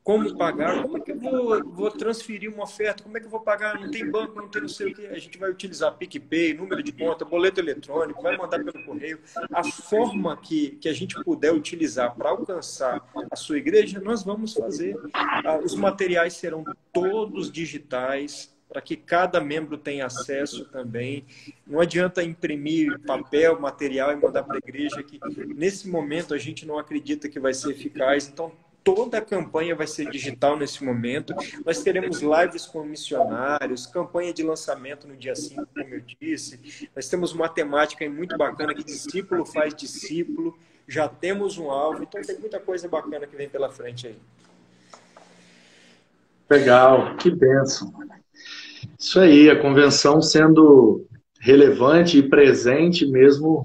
como pagar, como é que eu vou transferir uma oferta, como é que eu vou pagar, não tem banco, não tem não sei o que, a gente vai utilizar PicPay, número de conta, boleto eletrônico, vai mandar pelo correio, a forma que a gente puder utilizar para alcançar a sua igreja, nós vamos fazer. Os materiais serão todos digitais, para que cada membro tenha acesso também. Não adianta imprimir papel, material e mandar para a igreja, que nesse momento a gente não acredita que vai ser eficaz, então toda a campanha vai ser digital nesse momento. Nós teremos lives com missionários, campanha de lançamento no dia 5, como eu disse. Nós temos uma temática muito bacana que discípulo faz discípulo. Já temos um alvo, então tem muita coisa bacana que vem pela frente aí. Legal, que bênção. Isso aí, a convenção sendo relevante e presente mesmo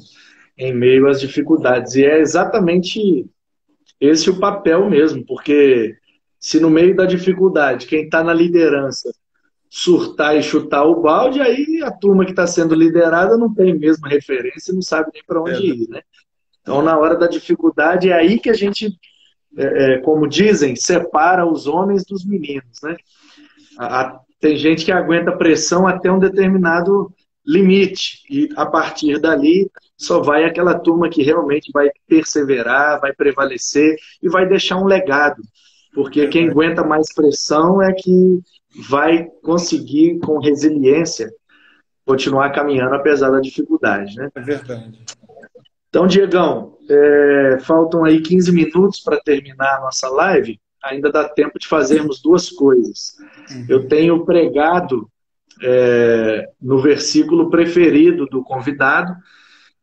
em meio às dificuldades. E é exatamente esse o papel mesmo, porque se no meio da dificuldade, quem está na liderança surtar e chutar o balde, aí a turma que está sendo liderada não tem mesmo referência, não sabe nem para onde ir, né? Então, na hora da dificuldade, é aí que a gente, como dizem, separa os homens dos meninos, né? Tem gente que aguenta pressão até um determinado limite, e a partir dali só vai aquela turma que realmente vai perseverar, vai prevalecer e vai deixar um legado, porque quem aguenta mais pressão é que vai conseguir, com resiliência, continuar caminhando apesar da dificuldade, né? É verdade. Então, Diegão, faltam aí 15 minutos para terminar a nossa live, ainda dá tempo de fazermos duas coisas. Eu tenho pregado no versículo preferido do convidado,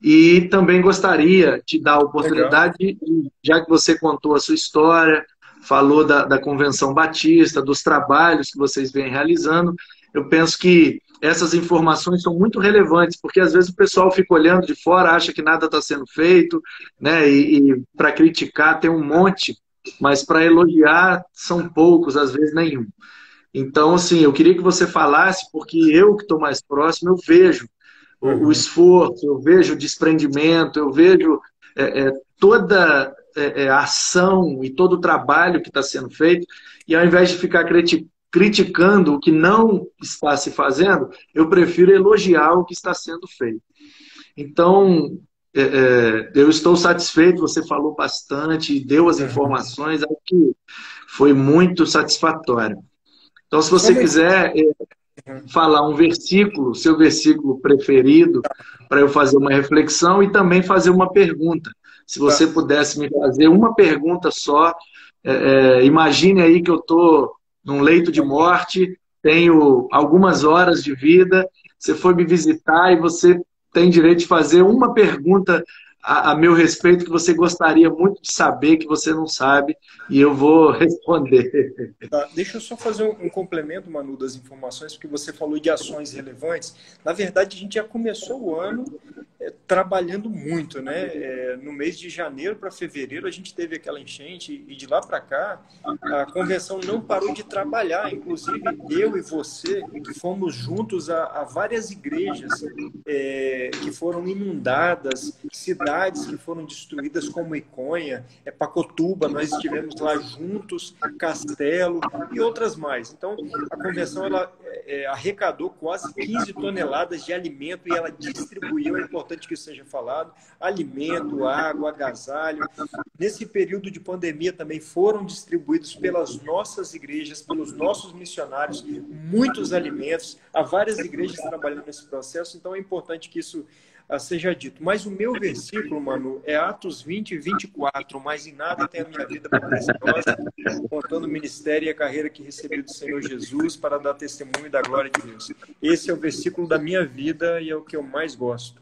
e também gostaria de dar a oportunidade, já que você contou a sua história, falou da Convenção Batista, dos trabalhos que vocês vêm realizando, eu penso que essas informações são muito relevantes, porque às vezes o pessoal fica olhando de fora, acha que nada está sendo feito, né? E para criticar tem um monte, mas para elogiar são poucos, às vezes nenhum. Então, assim, eu queria que você falasse, porque eu que estou mais próximo, eu vejo o esforço, eu vejo o desprendimento, eu vejo toda a ação e todo o trabalho que está sendo feito, e ao invés de ficar criticando o que não está se fazendo, eu prefiro elogiar o que está sendo feito. Então, eu estou satisfeito, você falou bastante, deu as informações, acho que foi muito satisfatório. Então, se você quiser falar um versículo, seu versículo preferido, para eu fazer uma reflexão e também fazer uma pergunta. Se você pudesse me fazer uma pergunta só, imagine aí que eu estou num leito de morte, tenho algumas horas de vida, você foi me visitar e você tem direito de fazer uma pergunta a meu respeito que você gostaria muito de saber, que você não sabe, e eu vou responder. Tá, deixa eu só fazer um complemento, Manu, das informações, porque você falou de ações relevantes. Na verdade, a gente já começou o ano trabalhando muito, né? No mês de janeiro para fevereiro, a gente teve aquela enchente, e de lá para cá, a convenção não parou de trabalhar. Inclusive, eu e você fomos juntos a várias igrejas que foram inundadas, cidades cidades que foram destruídas, como Iconha, Pacotuba, nós estivemos lá juntos, Castelo e outras mais. Então, a convenção ela arrecadou quase 15 toneladas de alimento e ela distribuiu, é importante que isso seja falado, alimento, água, agasalho. Nesse período de pandemia também foram distribuídos pelas nossas igrejas, pelos nossos missionários, muitos alimentos. Há várias igrejas trabalhando nesse processo, então é importante que isso seja dito. Mas o meu versículo, Manu, é Atos 20 e 24. Mas em nada tem a minha vida por preciosa, contando o ministério e a carreira que recebi do Senhor Jesus para dar testemunho da glória de Deus. Esse é o versículo da minha vida e é o que eu mais gosto.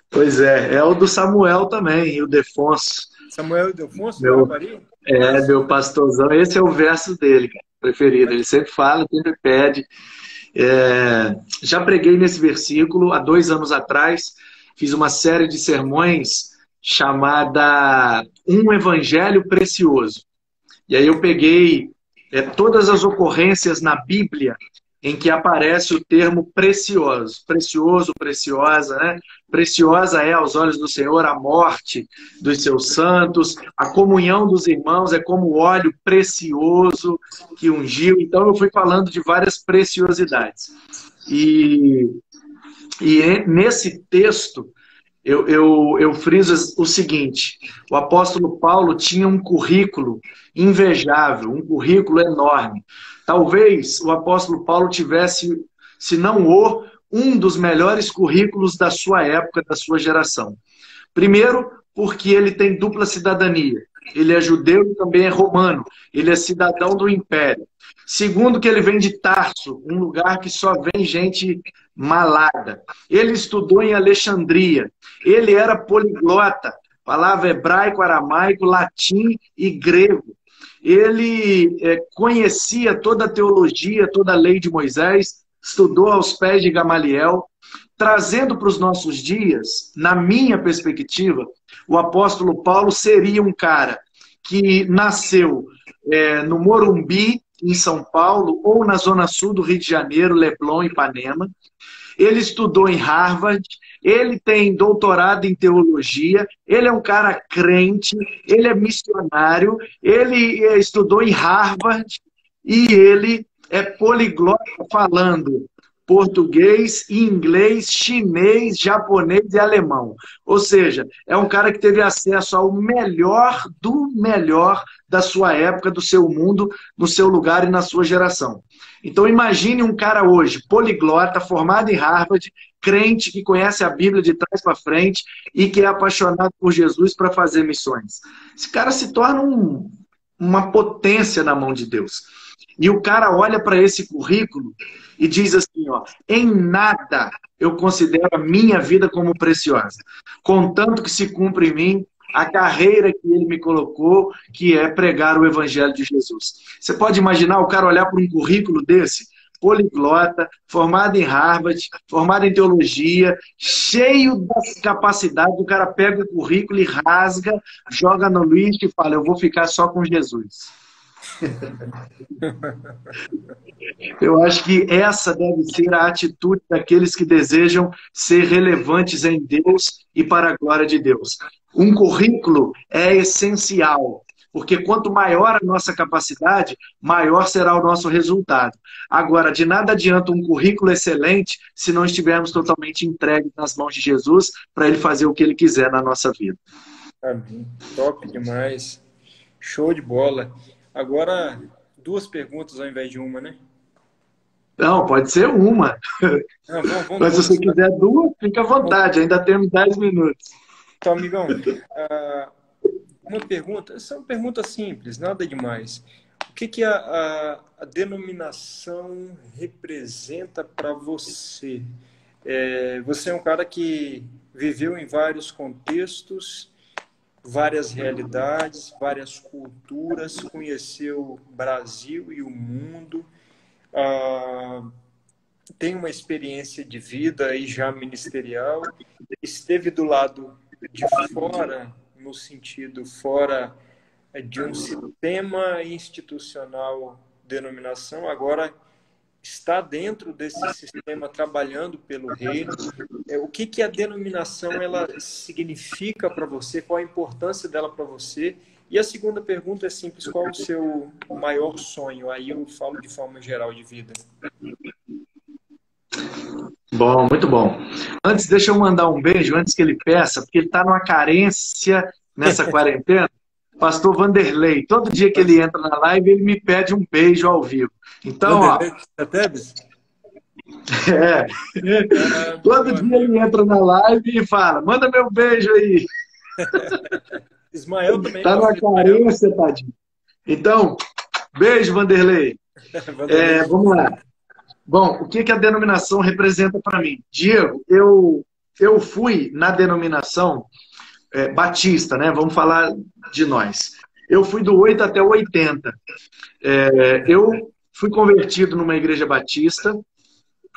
Pois é o do Samuel também, e o Defonso. Samuel e Defonso, meu pastorzão. Esse é o verso dele, cara, preferido. Ele sempre fala, sempre pede. Já preguei nesse versículo há 2 anos atrás. Fiz uma série de sermões chamada Um Evangelho Precioso. E aí eu peguei todas as ocorrências na Bíblia em que aparece o termo precioso, preciosa, né? Preciosa é aos olhos do Senhor a morte dos seus santos, a comunhão dos irmãos é como óleo precioso que ungiu. Então eu fui falando de várias preciosidades. E nesse texto eu friso o seguinte: o apóstolo Paulo tinha um currículo invejável, um currículo enorme. Talvez o apóstolo Paulo tivesse, se não um dos melhores currículos da sua época, da sua geração. Primeiro, porque ele tem dupla cidadania. Ele é judeu e também é romano. Ele é cidadão do Império. Segundo, que ele vem de Tarso, um lugar que só vem gente malada. Ele estudou em Alexandria. Ele era poliglota, falava hebraico, aramaico, latim e grego. Ele conhecia toda a teologia, toda a lei de Moisés, estudou aos pés de Gamaliel. Trazendo para os nossos dias, na minha perspectiva, o apóstolo Paulo seria um cara que nasceu no Morumbi, em São Paulo, ou na Zona Sul do Rio de Janeiro, Leblon, Ipanema. Ele estudou em Harvard, ele tem doutorado em teologia, ele é um cara crente, ele é missionário, ele estudou em Harvard e ele é poliglota falando português, inglês, chinês, japonês e alemão. Ou seja, é um cara que teve acesso ao melhor do melhor da sua época, do seu mundo, no seu lugar e na sua geração. Então imagine um cara hoje, poliglota, formado em Harvard, crente, que conhece a Bíblia de trás para frente e que é apaixonado por Jesus para fazer missões. Esse cara se torna uma potência na mão de Deus. E o cara olha para esse currículo e diz assim, ó: em nada eu considero a minha vida como preciosa, contanto que se cumpra em mim a carreira que ele me colocou, que é pregar o Evangelho de Jesus. Você pode imaginar o cara olhar para um currículo desse, poliglota, formado em Harvard, formado em teologia, cheio das capacidades, o cara pega o currículo e rasga, joga no lixo e fala: eu vou ficar só com Jesus. Eu acho que essa deve ser a atitude daqueles que desejam ser relevantes em Deus e para a glória de Deus. Um currículo é essencial, porque quanto maior a nossa capacidade, maior será o nosso resultado. Agora, de nada adianta um currículo excelente se não estivermos totalmente entregues nas mãos de Jesus para Ele fazer o que Ele quiser na nossa vida. Amém. Top demais. Show de bola. Agora, 2 perguntas ao invés de uma, né? Não, pode ser uma. Não, mas se você quiser 2, fica à vontade. Ainda temos 10 minutos. Então, amigão, uma pergunta, essa é uma pergunta simples, nada demais. O que a denominação representa para você? Você é um cara que viveu em vários contextos, várias realidades, várias culturas, conheceu o Brasil e o mundo, tem uma experiência de vida e já ministerial, esteve do lado de fora, no sentido fora de um sistema institucional, denominação, agora está dentro desse sistema, trabalhando pelo reino. O que a denominação ela significa para você? Qual a importância dela para você? E a segunda pergunta é simples: qual o seu maior sonho? Aí eu falo de forma geral de vida. Bom, muito bom. Antes, deixa eu mandar um beijo, antes que ele peça, porque ele está numa carência nessa quarentena. Pastor Vanderlei, todo dia que ele entra na live, ele me pede um beijo ao vivo. Então, Vanderlei, todo dia ele entra na live e fala, manda meu beijo aí. Ismael também. Está numa carência, tadinho. Então, beijo, Vanderlei. Vamos lá. Bom, o que a denominação representa para mim? Diego, eu fui na denominação batista, né? Vamos falar de nós. Eu fui do 8 até o 80. Eu fui convertido numa igreja batista,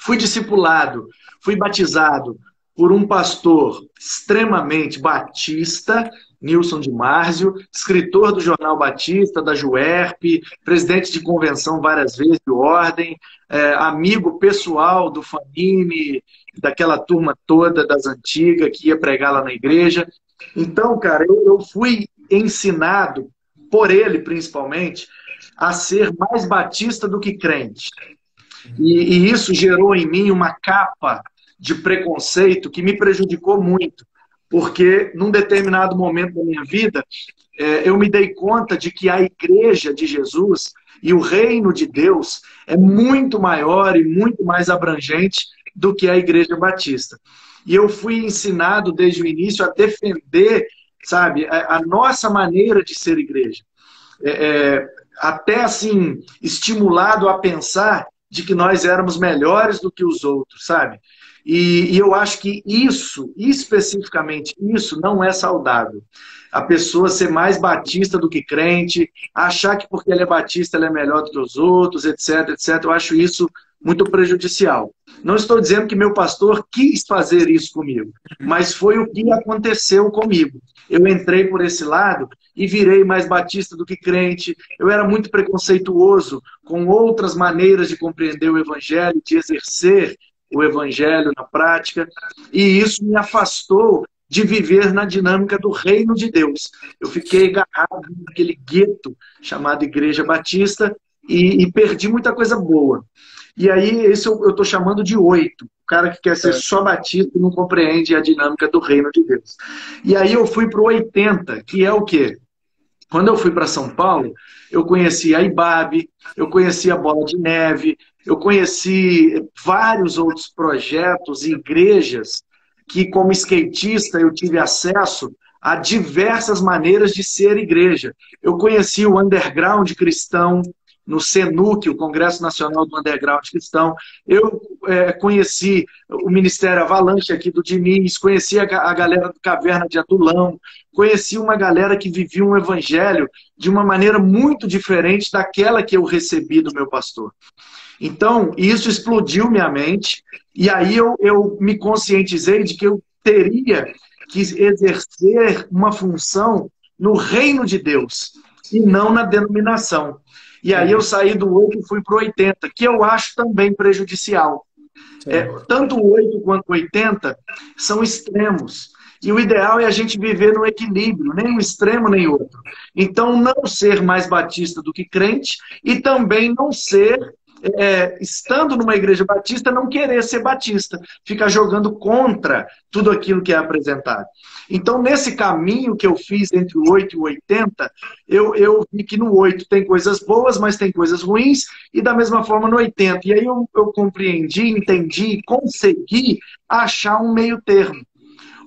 fui discipulado, fui batizado por um pastor extremamente batista, Nilson de Márzio, escritor do Jornal Batista, da Juerp, presidente de convenção várias vezes de ordem, amigo pessoal do Fanini, daquela turma toda das antigas que ia pregar lá na igreja. Então, cara, eu fui ensinado, por ele principalmente, a ser mais batista do que crente. E isso gerou em mim uma capa de preconceito que me prejudicou muito, porque num determinado momento da minha vida, eu me dei conta de que a igreja de Jesus e o reino de Deus é muito maior e muito mais abrangente do que a igreja batista. E eu fui ensinado desde o início a defender, sabe, a nossa maneira de ser igreja. Até assim, estimulado a pensar de que nós éramos melhores do que os outros, sabe? E eu acho que isso, especificamente isso, não é saudável. A pessoa ser mais batista do que crente, achar que porque ele é batista ele é melhor do que os outros, etc, etc. Eu acho isso muito prejudicial. Não estou dizendo que meu pastor quis fazer isso comigo, mas foi o que aconteceu comigo. Eu entrei por esse lado e virei mais batista do que crente. Eu era muito preconceituoso com outras maneiras de compreender o evangelho, de exercer o evangelho na prática, e isso me afastou de viver na dinâmica do reino de Deus. Eu fiquei agarrado naquele gueto chamado Igreja Batista e perdi muita coisa boa. E aí, esse eu estou chamando de 8. O cara que quer ser só batista e não compreende a dinâmica do reino de Deus. E aí eu fui para o 80, que é o quê? Quando eu fui para São Paulo, eu conheci a IBAB, eu conheci a Bola de Neve, eu conheci vários outros projetos e igrejas que, como skatista, eu tive acesso a diversas maneiras de ser igreja. Eu conheci o underground cristão no CENUC, o Congresso Nacional do Underground Cristão. Eu conheci o Ministério Avalanche aqui do Diniz, conheci a galera do Caverna de Adulão, conheci uma galera que vivia um evangelho de uma maneira muito diferente daquela que eu recebi do meu pastor. Então, isso explodiu minha mente, e aí eu me conscientizei de que eu teria que exercer uma função no reino de Deus, e não na denominação. E aí eu saí do 8 e fui para o 80, que eu acho também prejudicial. Tanto o 8 quanto o 80 são extremos. E o ideal é a gente viver no equilíbrio, nem um extremo nem outro. Então, não ser mais batista do que crente e também não ser, estando numa igreja batista, não querer ser batista. Ficar jogando contra tudo aquilo que é apresentado. Então, nesse caminho que eu fiz entre o 8 e o 80, eu vi que no 8 tem coisas boas, mas tem coisas ruins, e da mesma forma no 80. E aí eu compreendi, entendi, consegui achar um meio termo,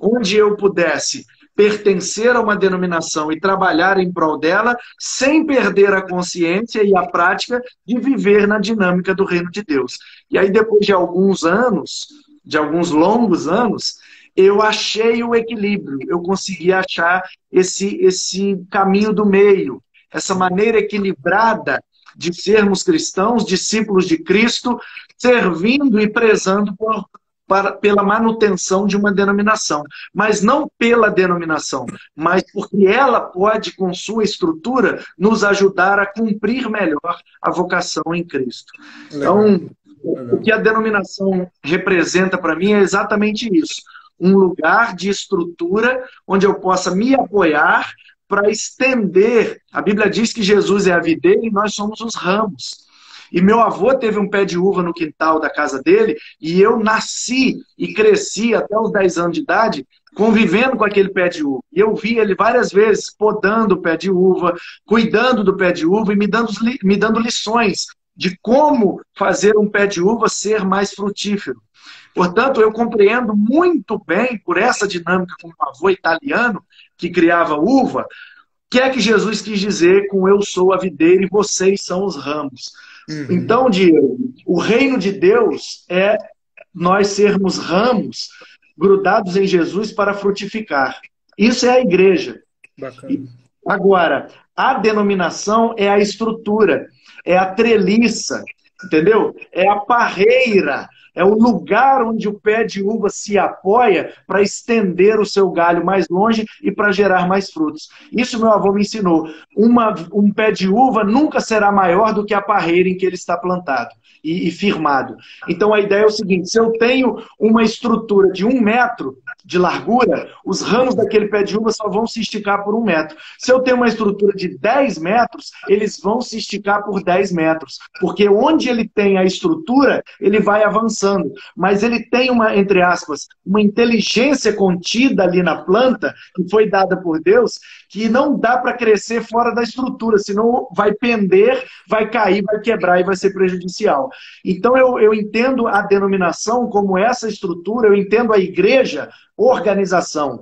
onde eu pudesse pertencer a uma denominação e trabalhar em prol dela, sem perder a consciência e a prática de viver na dinâmica do reino de Deus. E aí, depois de alguns anos, de alguns longos anos, eu achei o equilíbrio, eu consegui achar esse caminho do meio, essa maneira equilibrada de sermos cristãos, discípulos de Cristo, servindo e prezando pela manutenção de uma denominação. Mas não pela denominação, mas porque ela pode, com sua estrutura, nos ajudar a cumprir melhor a vocação em Cristo. Então, O que a denominação representa para mim é exatamente isso. Um lugar de estrutura onde eu possa me apoiar para estender. A Bíblia diz que Jesus é a videira e nós somos os ramos. E meu avô teve um pé de uva no quintal da casa dele e eu nasci e cresci até os 10 anos de idade convivendo com aquele pé de uva. E eu vi ele várias vezes podando o pé de uva, cuidando do pé de uva e me dando lições de como fazer um pé de uva ser mais frutífero. Portanto, eu compreendo muito bem, por essa dinâmica com o avô italiano, que criava uva, o que é que Jesus quis dizer com eu sou a videira e vocês são os ramos. Então, Diego, o reino de Deus é nós sermos ramos grudados em Jesus para frutificar. Isso é a igreja. Bacana. Agora, a denominação é a estrutura, é a treliça, entendeu? É a parreira, é o lugar onde o pé de uva se apoia para estender o seu galho mais longe e para gerar mais frutos. Isso meu avô me ensinou. Um pé de uva nunca será maior do que a parreira em que ele está plantado e firmado. Então a ideia é o seguinte, se eu tenho uma estrutura de 1 metro de largura, os ramos daquele pé de uva só vão se esticar por 1 metro. Se eu tenho uma estrutura de 10 metros, eles vão se esticar por 10 metros. Porque onde ele tem a estrutura, ele vai avançando. Mas ele tem uma, entre aspas, uma inteligência contida ali na planta, que foi dada por Deus, que não dá para crescer fora da estrutura, senão vai pender, vai cair, vai quebrar e vai ser prejudicial. Então eu entendo a denominação como essa estrutura, eu entendo a igreja, organização.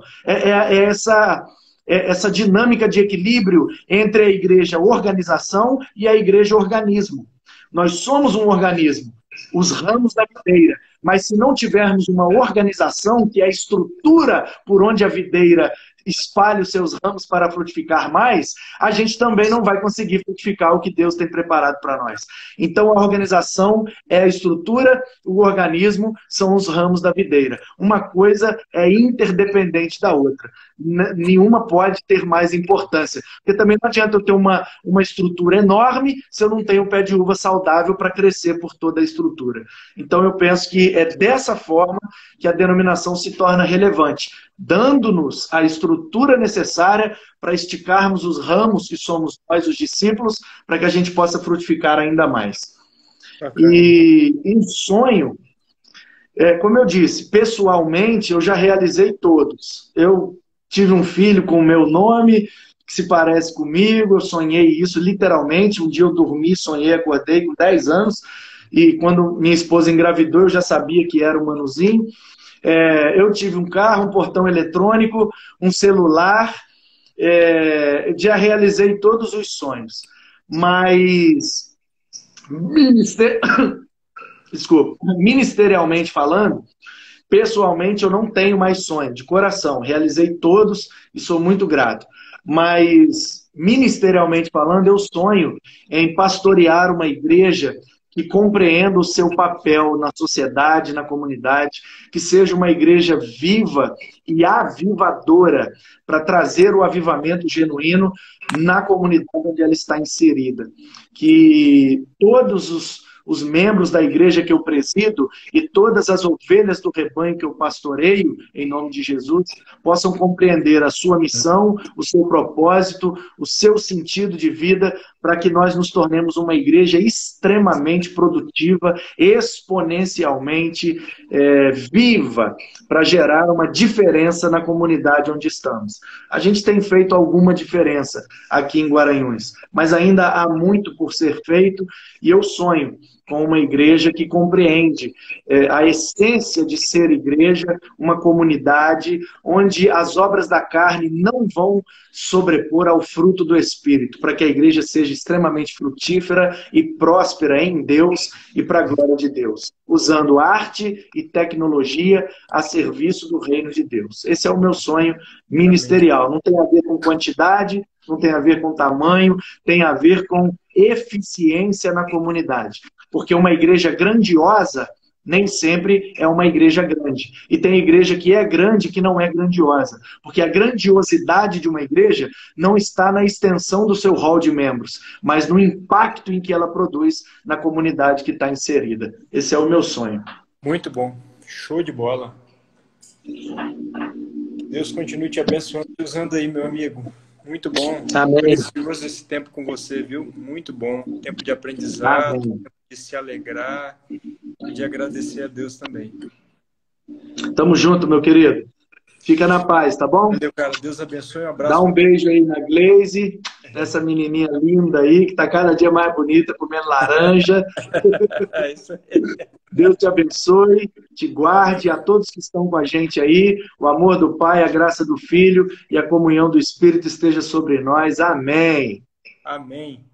Essa dinâmica de equilíbrio entre a igreja organização e a igreja organismo. Nós somos um organismo, os ramos da videira, mas se não tivermos uma organização, que é a estrutura por onde a videira espalhe os seus ramos para frutificar mais, a gente também não vai conseguir frutificar o que Deus tem preparado para nós. Então a organização é a estrutura, o organismo são os ramos da videira. Uma coisa é interdependente da outra. Nenhuma pode ter mais importância. Porque também não adianta eu ter uma estrutura enorme se eu não tenho um pé de uva saudável para crescer por toda a estrutura. Então eu penso que é dessa forma que a denominação se torna relevante, dando-nos a estrutura necessária para esticarmos os ramos que somos nós, os discípulos, para que a gente possa frutificar ainda mais. Bacana. E em sonho, como eu disse, pessoalmente eu já realizei todos. Eu tive um filho com o meu nome, que se parece comigo, eu sonhei isso literalmente. Um dia eu dormi, sonhei, acordei com 10 anos, e quando minha esposa engravidou, eu já sabia que era um Manuzinho. Eu tive um carro, um portão eletrônico, um celular, já realizei todos os sonhos. Mas, ministerialmente falando, pessoalmente eu não tenho mais sonho, de coração. Realizei todos e sou muito grato. Mas, ministerialmente falando, eu sonho em pastorear uma igreja que compreenda o seu papel na sociedade, na comunidade, que seja uma igreja viva e avivadora para trazer o avivamento genuíno na comunidade onde ela está inserida. Que todos os membros da igreja que eu presido e todas as ovelhas do rebanho que eu pastoreio, em nome de Jesus, possam compreender a sua missão, o seu propósito, o seu sentido de vida, para que nós nos tornemos uma igreja extremamente produtiva, exponencialmente viva, para gerar uma diferença na comunidade onde estamos. A gente tem feito alguma diferença aqui em Guaranhuns, mas ainda há muito por ser feito, e eu sonho com uma igreja que compreende a essência de ser igreja, uma comunidade onde as obras da carne não vão sobrepor ao fruto do Espírito, para que a igreja seja extremamente frutífera e próspera em Deus e para a glória de Deus, usando arte e tecnologia a serviço do reino de Deus. Esse é o meu sonho ministerial. Não tem a ver com quantidade, não tem a ver com tamanho, tem a ver com eficiência na comunidade. Porque uma igreja grandiosa Nem sempre é uma igreja grande. E tem igreja que é grande que não é grandiosa. Porque a grandiosidade de uma igreja não está na extensão do seu hall de membros, mas no impacto em que ela produz na comunidade que está inserida. Esse é o meu sonho. Muito bom. Show de bola. Deus continue te abençoando e usando aí, meu amigo. Muito bom. Amém. Precioso esse tempo com você, viu? Muito bom. Tempo de aprendizado, Amém. tempo de se alegrar e de agradecer a Deus também. Tamo junto, meu querido. Fica na paz, tá bom? Valeu, cara. Deus abençoe. Um abraço. Dá um beijo aí na Glaze, nessa menininha linda aí, que tá cada dia mais bonita, comendo laranja. É isso aí. Deus te abençoe, te guarde, a todos que estão com a gente aí, o amor do Pai, a graça do Filho e a comunhão do Espírito esteja sobre nós. Amém. Amém.